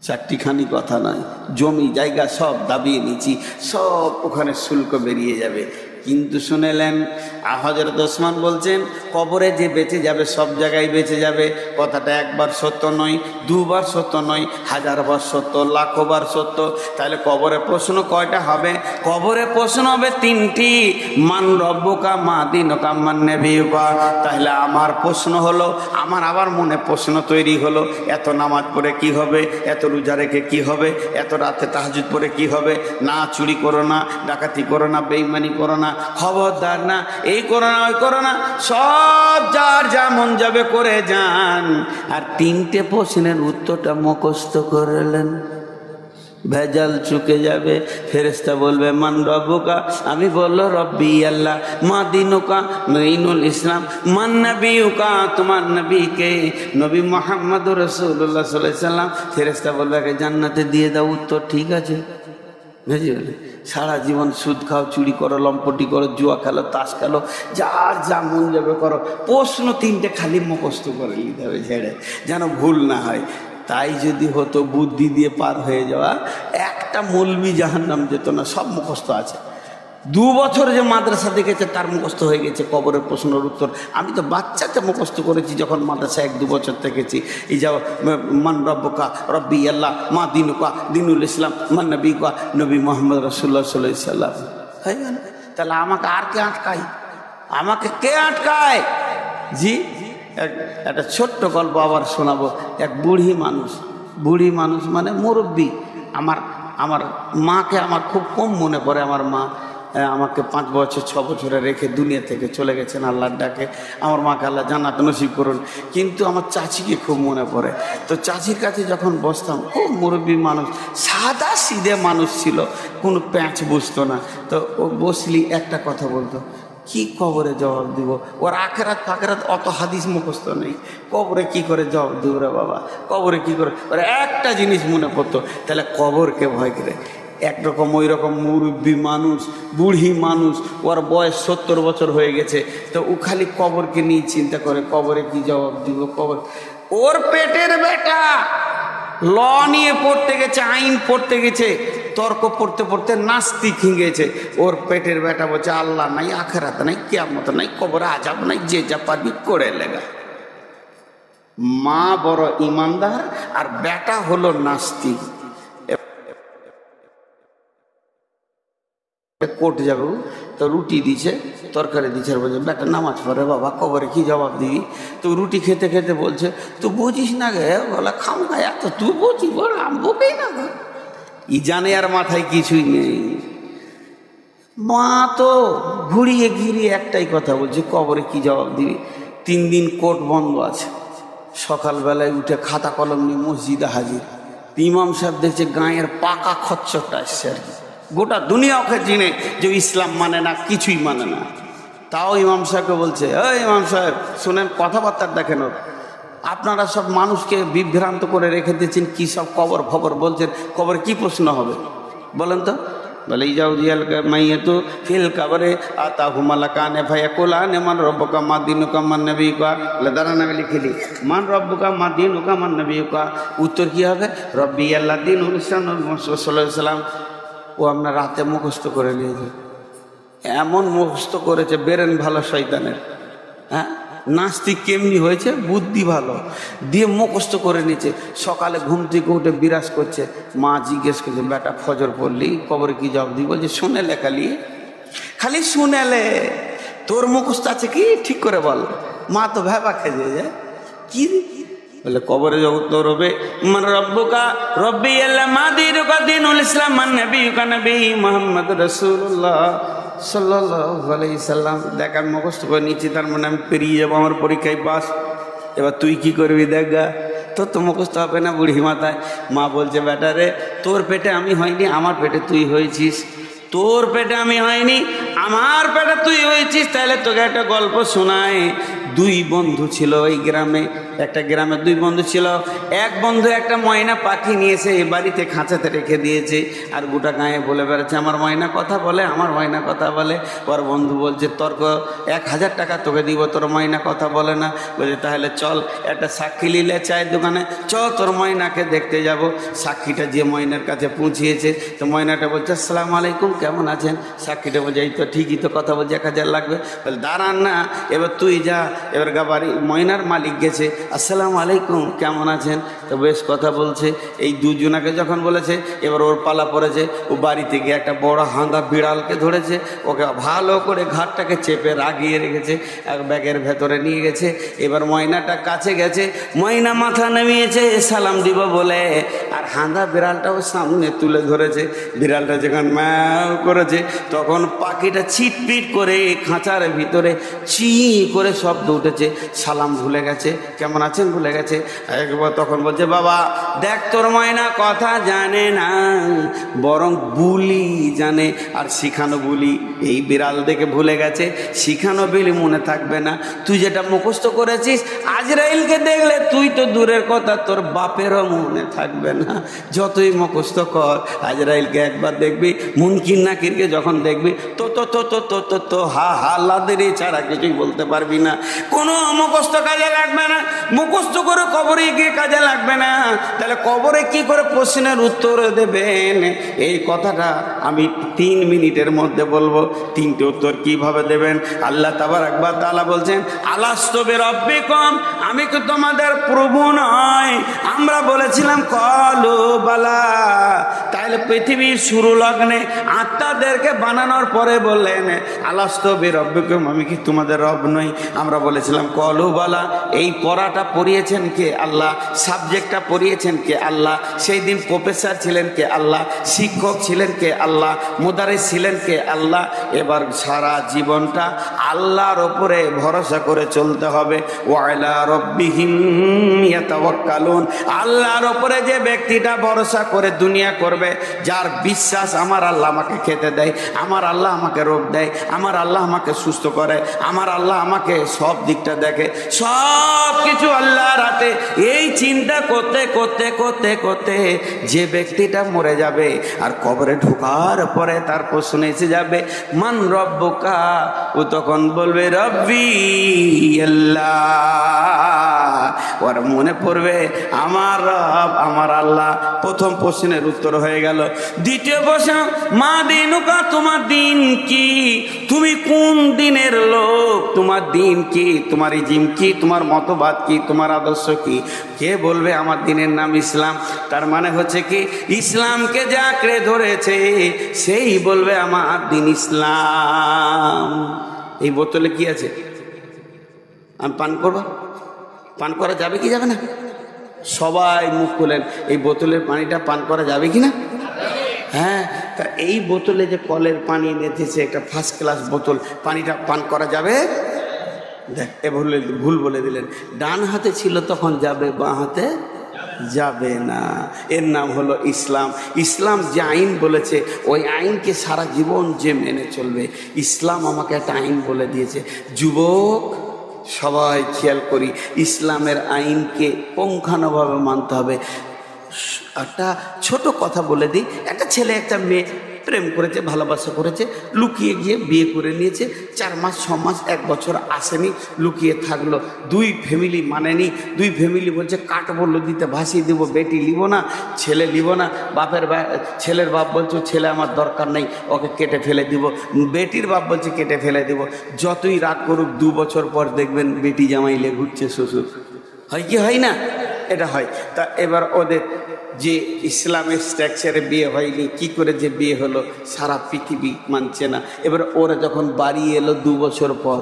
4টিখানি কথা নয়, জমি জায়গা সব দাবিয়ে নিয়েছি, সব ওখানে শুল্ক বেরিয়ে যাবে। কিন্তু শুনেলেন হযরত ওসমান বলছেন কবরে যে বেঁচে যাবে সব জায়গায় বেঁচে যাবে। কথাটা একবার সত্য নয়, দুবার সত্য নয়, 1000বার সত্য, লাখবার সত্য। তাহলে কবরে প্রশ্ন কয়টা হবে? কবরে প্রশ্ন হবে 3টি। মান রব্বুকা মা দীনুকা মান নবিয়ুকা। তাহলে আমার প্রশ্ন হলো, আমার আবার মনে প্রশ্ন তৈরি হলো, এত নামাজ পড়ে কি হবে, এত রোজা রেখে কি হবে, এত রাতে তাহাজ্জুদ পড়ে কি হবে, না চুরি করো না, ডাকাতি করো না, বেঈমানি করো না, খবরদার না, এই করো না ওই করো না, সব যার যা মন যাবে করে যান। আর 3টে প্রশ্নের উত্তরটা মুখস্থ করলেন, ভেজাল চুকে যাবে। ফেরেশতা বলবে মান রব্বুকা, আমি বললো রব্বি আল্লাহ। মা দীনুকা, দীনুল ইসলাম। মান নবিয়ুকা, তোমার নবীকে, নবী মুহাম্মদুর রাসূলুল্লাহ সাল্লাল্লাহু আলাইহি সাল্লাম। ফেরেশতা বলবে জান্নাতে দিয়ে দাও। উত্তর ঠিক আছে। বুঝলি? সারা জীবন সুদ খাও, চুরি করো, লম্পটি করো, জুয়া খেলো, তাস খেলো, যার যা মন যাবে করো, প্রশ্ন 3টে খালি মুখস্থ করে নিতে হবে ছেড়ে, যেন ভুল না হয়। তাই যদি হতো বুদ্ধি দিয়ে পার হয়ে যাওয়া, একটা মৌলবি জাহান্নাম যেত না, সব মুখস্থ আছে। 2 বছর যে মাদ্রাসা দেখেছে তার মুখস্থ হয়ে গেছে কবরের প্রশ্নের উত্তর। আমি তো বাচ্চাকে মুখস্থ করেছি যখন মাদ্রাসা 1-2 বছর থেকেছি। এই যা মান রব্বুকা রব্বি আল্লাহ, মা দীনুকা দীনুল ইসলাম, মান নবিয়ুকা নবী মুহাম্মদ রাসূলুল্লাহ সাল্লাল্লাহু আলাইহি সাল্লাম। হয়ে গেল। তাহলে আমাকে আর কে আটকায়? আমাকে কে আটকায়? জি, একটা ছোট্ট গল্প আবার শোনাবো। এক বুড়ি মানুষ মানে মুরব্বী। আমার মাকে আমার খুব কম মনে পড়ে। আমার মা আমাকে 5 বছর 6 বছরে রেখে দুনিয়া থেকে চলে গেছেন আল্লাহর ডাকে। আমার মাকে আল্লাহ জান্নাত নসিব করুন। কিন্তু আমার চাচিকে খুব মনে পড়ে। তো চাচির কাছে যখন বসতাম, খুব মুরব্বী মানুষ, সাদা সিধে মানুষ ছিল, কোনো প্যাঁচ বুঝতো না। তো ও বসলি একটা কথা বলতো, কি কবরে জবাব দিব? ওর আখেরাত ফাকেরাত অত হাদিস মুখস্থ নেই, কবরে কি করে জবাব দিব রে বাবা, কবরে কি করে? ওর একটা জিনিস মনে পড়তো, তাহলে কবরকে ভয় করে। একরকম ওই রকম মুরব্বী মানুষ, বুড়ি মানুষ, ওর বয়স 70 বছর হয়ে গেছে। তো ও খালি কবরকে নিয়ে চিন্তা করে, কবরে কি জবাব দিব, কবর। ওর পেটের বেটা ল নিয়ে পড়তে গেছে, আইন পড়তে গেছে, তর্ক পড়তে পড়তে নাস্তিক হয়ে গেছে। ওর পেটের বেটা বলছে আল্লাহ নাই, আখেরাত নাই, কিয়ামত নাই, কবরে আযাব নাই, যে যা পারবি করে লেগা। মা বড় ইমানদার আর বেটা হলো নাস্তিক। কোর্ট যাবো, তো রুটি দিছে, তরকারি দিছে, বলছে বেটা নামাজ পড়ে বাবা, কবরে কি জবাব দিবি? তো রুটি খেতে খেতে বলছে তুই বুঝিস না গে, বলা খাম খায়া তো তুই বুঝিস, বল আমবোকেই না। ই জানে আর মাথায় কিছুই নেই। মা তো ঘুরিয়ে ঘিরিয়ে একটাই কথা বলছে, কবরে কি জবাব দিবি? 3 দিন কোর্ট বন্ধ আছে, সকালবেলায় উঠে খাতা কলম নিয়ে মসজিদে হাজির। ইমাম সাহেব দেখছে গাঁয়ের পাকা খচ্চরটা এসছে আর কি। গোটা দুনিয়া ওকে চিনে যে ইসলাম মানে না, কিছুই মানে না। তাও ইমাম সাহেবকে বলছে, এই ইমাম সাহেব শোনেন, কথাবার্তা দেখেন, আপনারা সব মানুষকে বিভ্রান্ত করে রেখে দিয়েছেন, কী সব কবর ফবর বলছেন, কবর কি প্রশ্ন হবে বলেন তো? বলে ইজাউ জিয়াল মাইয়াতু ফিল কবরে আতা হুমালা কানে ভাইয়া কোলানে মান রব্বুকা মা দিনুকা মান নবিকা। দাঁড়ান আমি লিখে দিই, মান রব্বুকা মা দিনুকা মান নবিকা। উত্তর কী হবে? রব্বি আল্লাহ দিনুল ইসলাম সাল্লাল্লাহু আলাইহি সাল্লাম। ও আপনার রাতে মুখস্থ করে নিয়েছে, এমন মুখস্থ করেছে বেরেন ভালো শয়তানের। হ্যাঁ, নাস্তিক কেমনি হয়েছে, বুদ্ধি ভালো, দিয়ে মুখস্থ করে নিচ্ছে। সকালে ঘুম থেকে উঠে বিরাজ করছে। মা জিজ্ঞেস করছে, বেটা ফজর পড়লি কবরে কি জবাব দিই? বলছে শুনেলে, খালি শুনেলে, তোর মুখস্থ আছে কি ঠিক করে বল। মা তো ভেবা খেয়ে যায়, কি বলে কবরে জগৎ তোর হবে। মান রব্বুকা রব্বি আল্লাহ মা দিনুকা দিনুল ইসলাম মান নবিয়ুকা নবী মুহাম্মদ রাসূলুল্লাহ সাল্লাল্লাহু আলাইহি সাল্লাম। দেখ আমি মুখস্থ করে নিচ্ছি, তার মানে আমি পেরিয়ে যাবো, আমার পরীক্ষায় পাস। এবার তুই কি করবি দেখ গা, তোর তো মুখস্থ হবে না বুড়ি মাথায়। মা বলছে, বেটা রে, তোর পেটে আমি হয়নি, আমার পেটে তুই হয়েছিস। তোর পেটে আমি হয়নি, আমার পেটে তুই হয়েছিস। তাহলে তোকে একটা গল্প শোনায়। দুই বন্ধু ছিল ওই গ্রামে, একটা গ্রামে দুই বন্ধু ছিল। এক বন্ধু একটা ময়না পাখি নিয়েছে, এই বাড়িতে খাঁচাতে রেখে দিয়েছে, আর গোটা গায়ে বলে বেড়াচ্ছে আমার ময়না কথা বলে, আমার ময়না কথা বলে। ওর বন্ধু বলছে, তর্ক 1000 টাকা তোকে দিব, তোর ময়না কথা বলে না। বলছে তাহলে চল একটা সাক্ষী নিলে চায়ের দোকানে, চ তোর ময়নাকে দেখতে যাব। সাক্ষীটা যে ময়নার কাছে পৌঁছিয়েছে, তো ময়নাটা বলছে আসসালামু আলাইকুম, কেমন আছেন? সাক্ষীটা বলছে এই তো ঠিকই তো কথা বলছে, 1000 লাগবে। বলে দাঁড়ান না, এবার তুই যা। এবার বাড়ি ময়নার মালিক গেছে, আসসালামু আলাইকুম, কেমন আছেন? তো বেশ কথা বলছে। এই দুজনাকে যখন বলেছে, এবার ওর পালা পড়েছে। ও বাড়িতে গিয়ে একটা বড় হাঁদা বিড়ালকে ধরেছে, ওকে ভালো করে ঘাটটাকে চেপে রাগিয়ে রেখেছে, এক ব্যাগের ভেতরে নিয়ে গেছে। এবার ময়নাটা কাছে গেছে, ময়না মাথা নামিয়েছে সালাম দিব বলে, আর হাঁদা বিড়ালটাও সামনে তুলে ধরেছে। বিড়ালটা যখন ম্যাও করেছে, তখন পাখিটা ছিটপিট করে খাঁচার ভিতরে চি করে শব্দ উঠেছে। সালাম ভুলে গেছে, কেমন আছেন ভুলে গেছে। একবার তখন বলছে, বাবা দেখ তোর ময়না কথা জানে না, বরং বুলি জানে, আর শিখানো বুলি। এই বিড়াল দেখে ভুলে গেছে, শিখানো বিলি মনে থাকবে না। তুই যেটা মুখস্থ করেছিস, আজরাইলকে দেখলে তুই তো দূরের কথা, তোর বাপেরও মনে থাকবে না। যতই মুখস্থ কর, আজরাইলকে একবার দেখবি, মুনকির নাকিরকে যখন দেখবি, তো তো তো তো তো তো তো হা হা লাদেরি ছাড়া কিছুই বলতে পারবি না। কোনো মুখস্থ কাজে লাগবে না, মুখস্থ করে কবরে গিয়ে কাজে লাগবে না। তাহলে কবরে কি করে প্রশ্নের উত্তর দেবেন? এই কথাটা আমি 3 মিনিটের মধ্যে বলবো। 3টে উত্তর কিভাবে দেবেন? আল্লাহ তাবারাক ওয়া তাআলা বলছেন, আলাস্তু বিরাব্বিকুম, আমি কি তোমাদের প্রভু নয়? আমরা বলেছিলাম ক্বালু বালা। তাহলে পৃথিবীর শুরু লগ্নে আত্মাদেরকে বানানোর পরে বললেন, আলাস্তু বিরাব্বিকুম, আমি কি তোমাদের রব নই? আমরা বলেছিলাম ক্বালু বালা। এই পড়াটা পড়িয়েছেন কে? আল্লাহ। সাবজেক্টটা পড়িয়েছেন কে? আল্লাহ। সেই দিন প্রফেসর ছিলেন কে? আল্লাহ। শিক্ষক ছিলেন কে? আল্লাহ। মুদারিস ছিলেন কে? আল্লাহ। এবার সারা জীবনটা আল্লাহর ওপরে ভরসা করে চলতে হবে। ওয়া আলা রাব্বিহিম ইয়াতাওয়াক্কালুন। আল্লাহর ওপরে যে ব্যক্তিটা ভরসা করে দুনিয়া করবে, যার বিশ্বাস আমার আল্লাহ আমাকে খেতে দেয়, আমার আল্লাহ আমাকে রোগ দেয়, আমার আল্লাহ আমাকে সুস্থ করে, আমার আল্লাহ আমাকে সব দিকটা দেখে, সব কিছু আল্লাহর হাতে। এই চিন্তা করতে করতে করতে করতে যে ব্যক্তিটা মরে যাবে আর কবরে ঢোকার পরে তার প্রশ্ন এসে যাবে, মান রব্বুকা, ও তখন বলবে রব্বি আল্লাহ। ওর মনে পড়বে আমার রব আমার আল্লাহ। প্রথম প্রশ্নের উত্তর হয়ে গেল। দ্বিতীয় প্রশ্ন, মা দিনুকা, তোমার দিন কি? তুমি কোন দিনের লোক? তোমার দিন কি? তোমার ইজিম কি? তোমার মতবাদ কি? তোমার আদর্শ কি? কে বলবে আমার দিনের নাম ইসলাম? তার মানে হচ্ছে কি, ইসলামকে যে আঁকড়ে ধরেছে সেই বলবে আমার দিন ইসলাম। এই বোতলে কি আছে? আমি পান করবো? পান করা যাবে কি যাবে না? সবাই মুখ খুলেন। এই বোতলের পানিটা পান করা যাবে কি না? হ্যাঁ। তা এই বোতলে যে কলের পানি এনেছে, একটা ফার্স্ট ক্লাস বোতল, পানিটা পান করা যাবে? দেখ এ ভুল বলে দিলেন, ডান হাতে ছিল তখন যাবে, বাঁ হাতে যাবে না। এর নাম হলো ইসলাম। ইসলাম যে আইন বলেছে ওই আইনকে সারা জীবন যে মেনে চলবে। ইসলাম আমাকে একটা আইন বলে দিয়েছে। যুবক সবাই খেয়াল করি, ইসলামের আইনকে পুঙ্খানুভাবে মানতে হবে। একটা ছোট কথা বলে দিই, একটা ছেলে একটা মেয়ে প্রেম করেছে, ভালোবাসা করেছে, লুকিয়ে গিয়ে বিয়ে করে নিয়েছে। 4 মাস 6 মাস 1 বছর আসেনি, লুকিয়ে থাকলো। 2 ফ্যামিলি মানেনি। 2 ফ্যামিলি বলছে কাঠ বললো দিতে ভাসিয়ে দেবো, বেটি লিব না, ছেলে লিব না। ছেলের বাপ বলছে ছেলে আমার দরকার নেই, ওকে কেটে ফেলে দিব। বেটির বাপ বলছে কেটে ফেলে দিব। যতই রাগ করুক 2 বছর পর দেখবেন বেটি জামাইলে ঘুরছে শ্বশুর। হয় কি হয় না? এটা হয়। তা এবার ওদের যে ইসলামের স্ট্রাকচারে বিয়ে হয়নি, কি করে যে বিয়ে হলো সারা পৃথিবী মানছে না। এবার ওরা যখন বাড়ি এলো 2 বছর পর,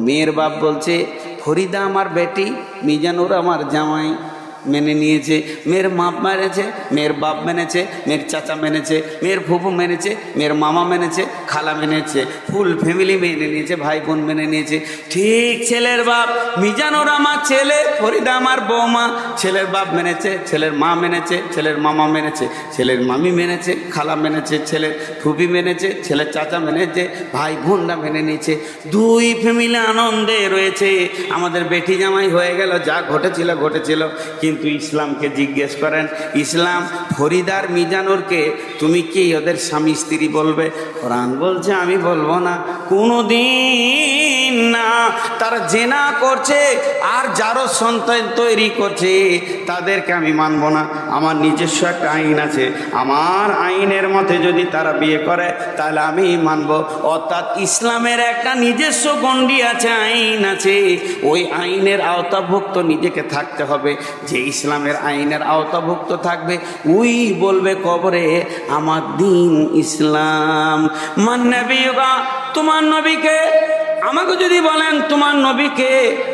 মেয়ের বাপ বলছে ফরিদা আমার বেটি, মিজানুর আমার জামাই। মেনে নিয়েছে। মেয়ের মা মেনেছে, মেয়ের বাপ মেনেছে, মেয়ের চাচা মেনেছে, মেয়ের ফুফু মেনেছে, মেয়ের মামা মেনেছে, খালা মেনেছে, ফুল ফ্যামিলি মেনে নিয়েছে, ভাই বোন মেনে নিয়েছে। ঠিক ছেলের বাপ মিজানুর আমার ছেলে, ফরিদা আমার বৌমা। ছেলের বাপ মেনেছে, ছেলের মা মেনেছে, ছেলের মামা মেনেছে, ছেলের মামি মেনেছে, খালা মেনেছে, ছেলের ফুফি মেনেছে, ছেলের চাচা মেনেছে, ভাই বোনরা মেনে নিয়েছে। 2 ফ্যামিলি আনন্দে রয়েছে, আমাদের বেটি জামাই হয়ে গেল। যা ঘটেছিল ঘটেছিল। কিন্তু ইসলামকে জিজ্ঞেস করেন, ইসলাম ফরিদার মিজানুরকে তুমি কি ওদের স্বামী স্ত্রী বলবে? কোরআন বলছে আমি বলবো না, কোনোদিন না। তারা জেনা করছে আর যারও সন্তান তৈরি করছে তাদেরকে আমি মানব না। আমার নিজস্ব একটা আইন আছে, আমার আইনের মতে যদি তারা বিয়ে করে তাহলে আমি মানব। অর্থাৎ ইসলামের একটা নিজস্ব গণ্ডি আছে, আইন আছে। ওই আইনের আওতাভুক্ত নিজেকে থাকতে হবে। যে ইসলামের আইনের আওতাভুক্ত থাকবে ওই বলবে কবরে আমার দিন ইসলাম। মান নবিয়্যুকা, তোমার নবীকে। আমাকে যদি বলেন তোমার নবীকে,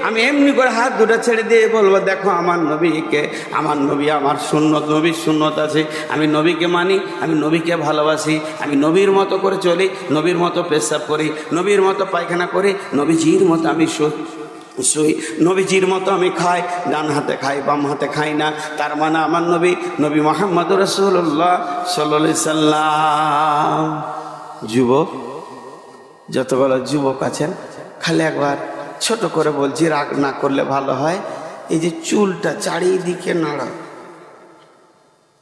আমি এমনি করে হাত দুটো ছেড়ে দিয়ে বলবো দেখো আমার নবীকে। আমার নবী আমার সুন্নত, নবীর সুন্নত আছে, আমি নবীকে মানি, আমি নবীকে ভালোবাসি, আমি নবীর মতো করে চলি, নবীর মতো পেশাব করি, নবীর মতো পায়খানা করি, নবীজির মতো আমি শুই, নবীজির মতো আমি খাই। ডান হাতে খাই, বাম হাতে খাই না। তার মানে আমার নবী, নবী মুহাম্মদুর রাসূলুল্লাহ সাল্লাল্লাহু আলাইহি সাল্লাম। যুবক, যতগুলো যুবক আছেন, খালি একবার ছোট করে বলছি, রাগ না করলে ভালো হয়। এই যে চুলটা চারিদিকে নাড়া,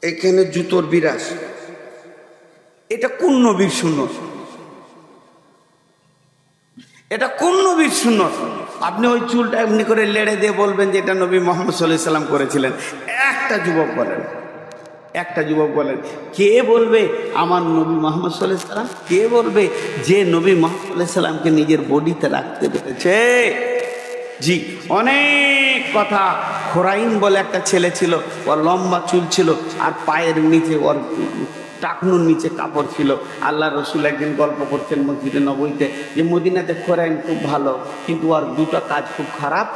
এখানে জুতোর বিরাস, এটা কোন নবীর সুন্নত? এটা কোন নবীর সুন্নত? আপনি ওই চুলটা এমনি করে লেড়ে দিয়ে বলবেন যে এটা নবী মুহাম্মদ সাল্লাল্লাহু আলাইহি সাল্লাম করেছিলেন। একটা যুবক বলেন, একটা যুবক বলেন, কে বলবে আমার নবী মুহাম্মদ সাল্লাল্লাহু আলাইহি সাল্লাম? কে বলবে যে নবী মুহাম্মদ সাল্লাল্লাহু আলাইহি সাল্লামকে নিজের বডিতে রাখতে পেরেছে? জি, অনেক কথা। খোরাইন বলে একটা ছেলে ছিল, ওর লম্বা চুল ছিল আর পায়ের নিচে, ওর টাকনুর নিচে কাপড় ছিল। আল্লাহ রসুল একদিন গল্প করছেন মসজিদে নববীতে যে মদিনাতে খোরাইন খুব ভালো, কিন্তু আর 2টা কাজ খুব খারাপ।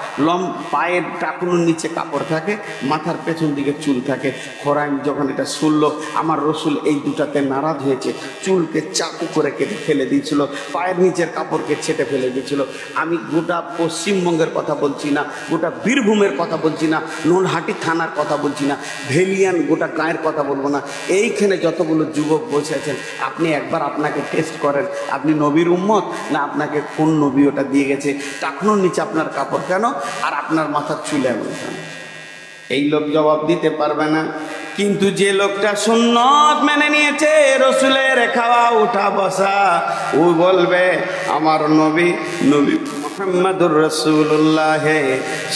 পায়ের টাকনুর নিচে কাপড় থাকে, মাথার পেছন দিকে চুল থাকে। খোরাইন যখন এটা শুনলো, আমার রসুল এই 2টাতে নারাজ হয়েছে, চুলকে চাকু করে কেটে ফেলে দিয়েছিল, পায়ের নিচের কাপড়কে ছেটে ফেলে দিয়েছিল। আমি গোটা পশ্চিমবঙ্গের কথা বলছি না, গোটা বীরভূমের কথা বলছি না, নলহাটি থানার কথা বলছি না, ভেলিয়ান গোটা গায়ের কথা বলবো না। এইখানে যতগুলো যুবক বসে আছেন, আপনি একবার আপনাকে টেস্ট করেন, আপনি নবীর উম্মত না আপনাকে কোন নবী ওটা দিয়ে গেছে? টাকনুর নিচে আপনার কাপড় কেন আর আপনার মাথার চুল এমন কেন? এই লোক জবাব দিতে পারবে না। কিন্তু যে লোকটা সুন্নত মেনে নিয়েছে, রসুলের খাওয়া উঠা বসা, ও বলবে আমার নবী, নবী মুহাম্মদুর রাসূলুল্লাহ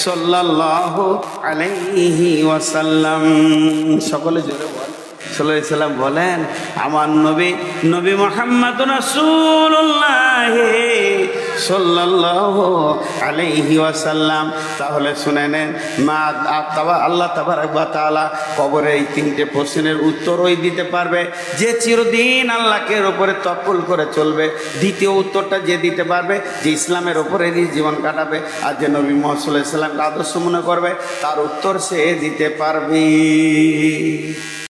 সাল্লাল্লাহু আলাইহি ওয়াসাল্লাম। সকলে জোরে বলেন সাল্লাল্লাহু আলাইহি সাল্লাম বলেন আমার নবী, নবী মুহাম্মদুর রাসূলুল্লাহ সাল্লাল্লাহু আলাইহি ওয়াসাল্লাম। তাহলে শুনে নেন, আল্লাহ তাবারক ওয়া তাআলা কবরে এই 3টে প্রশ্নের উত্তরই দিতে পারবে যে চিরদিন আল্লাহকে উপরে তওয়াক্কুল করে চলবে। দ্বিতীয় উত্তরটা যে দিতে পারবে যে ইসলামের উপরে জীবন কাটাবে আর যে নবী মুহাম্মদ সাল্লাল্লাহু আলাইহি ওয়াসাল্লামকে আদর্শ মনে করবে, তার উত্তর সে দিতে পারবে।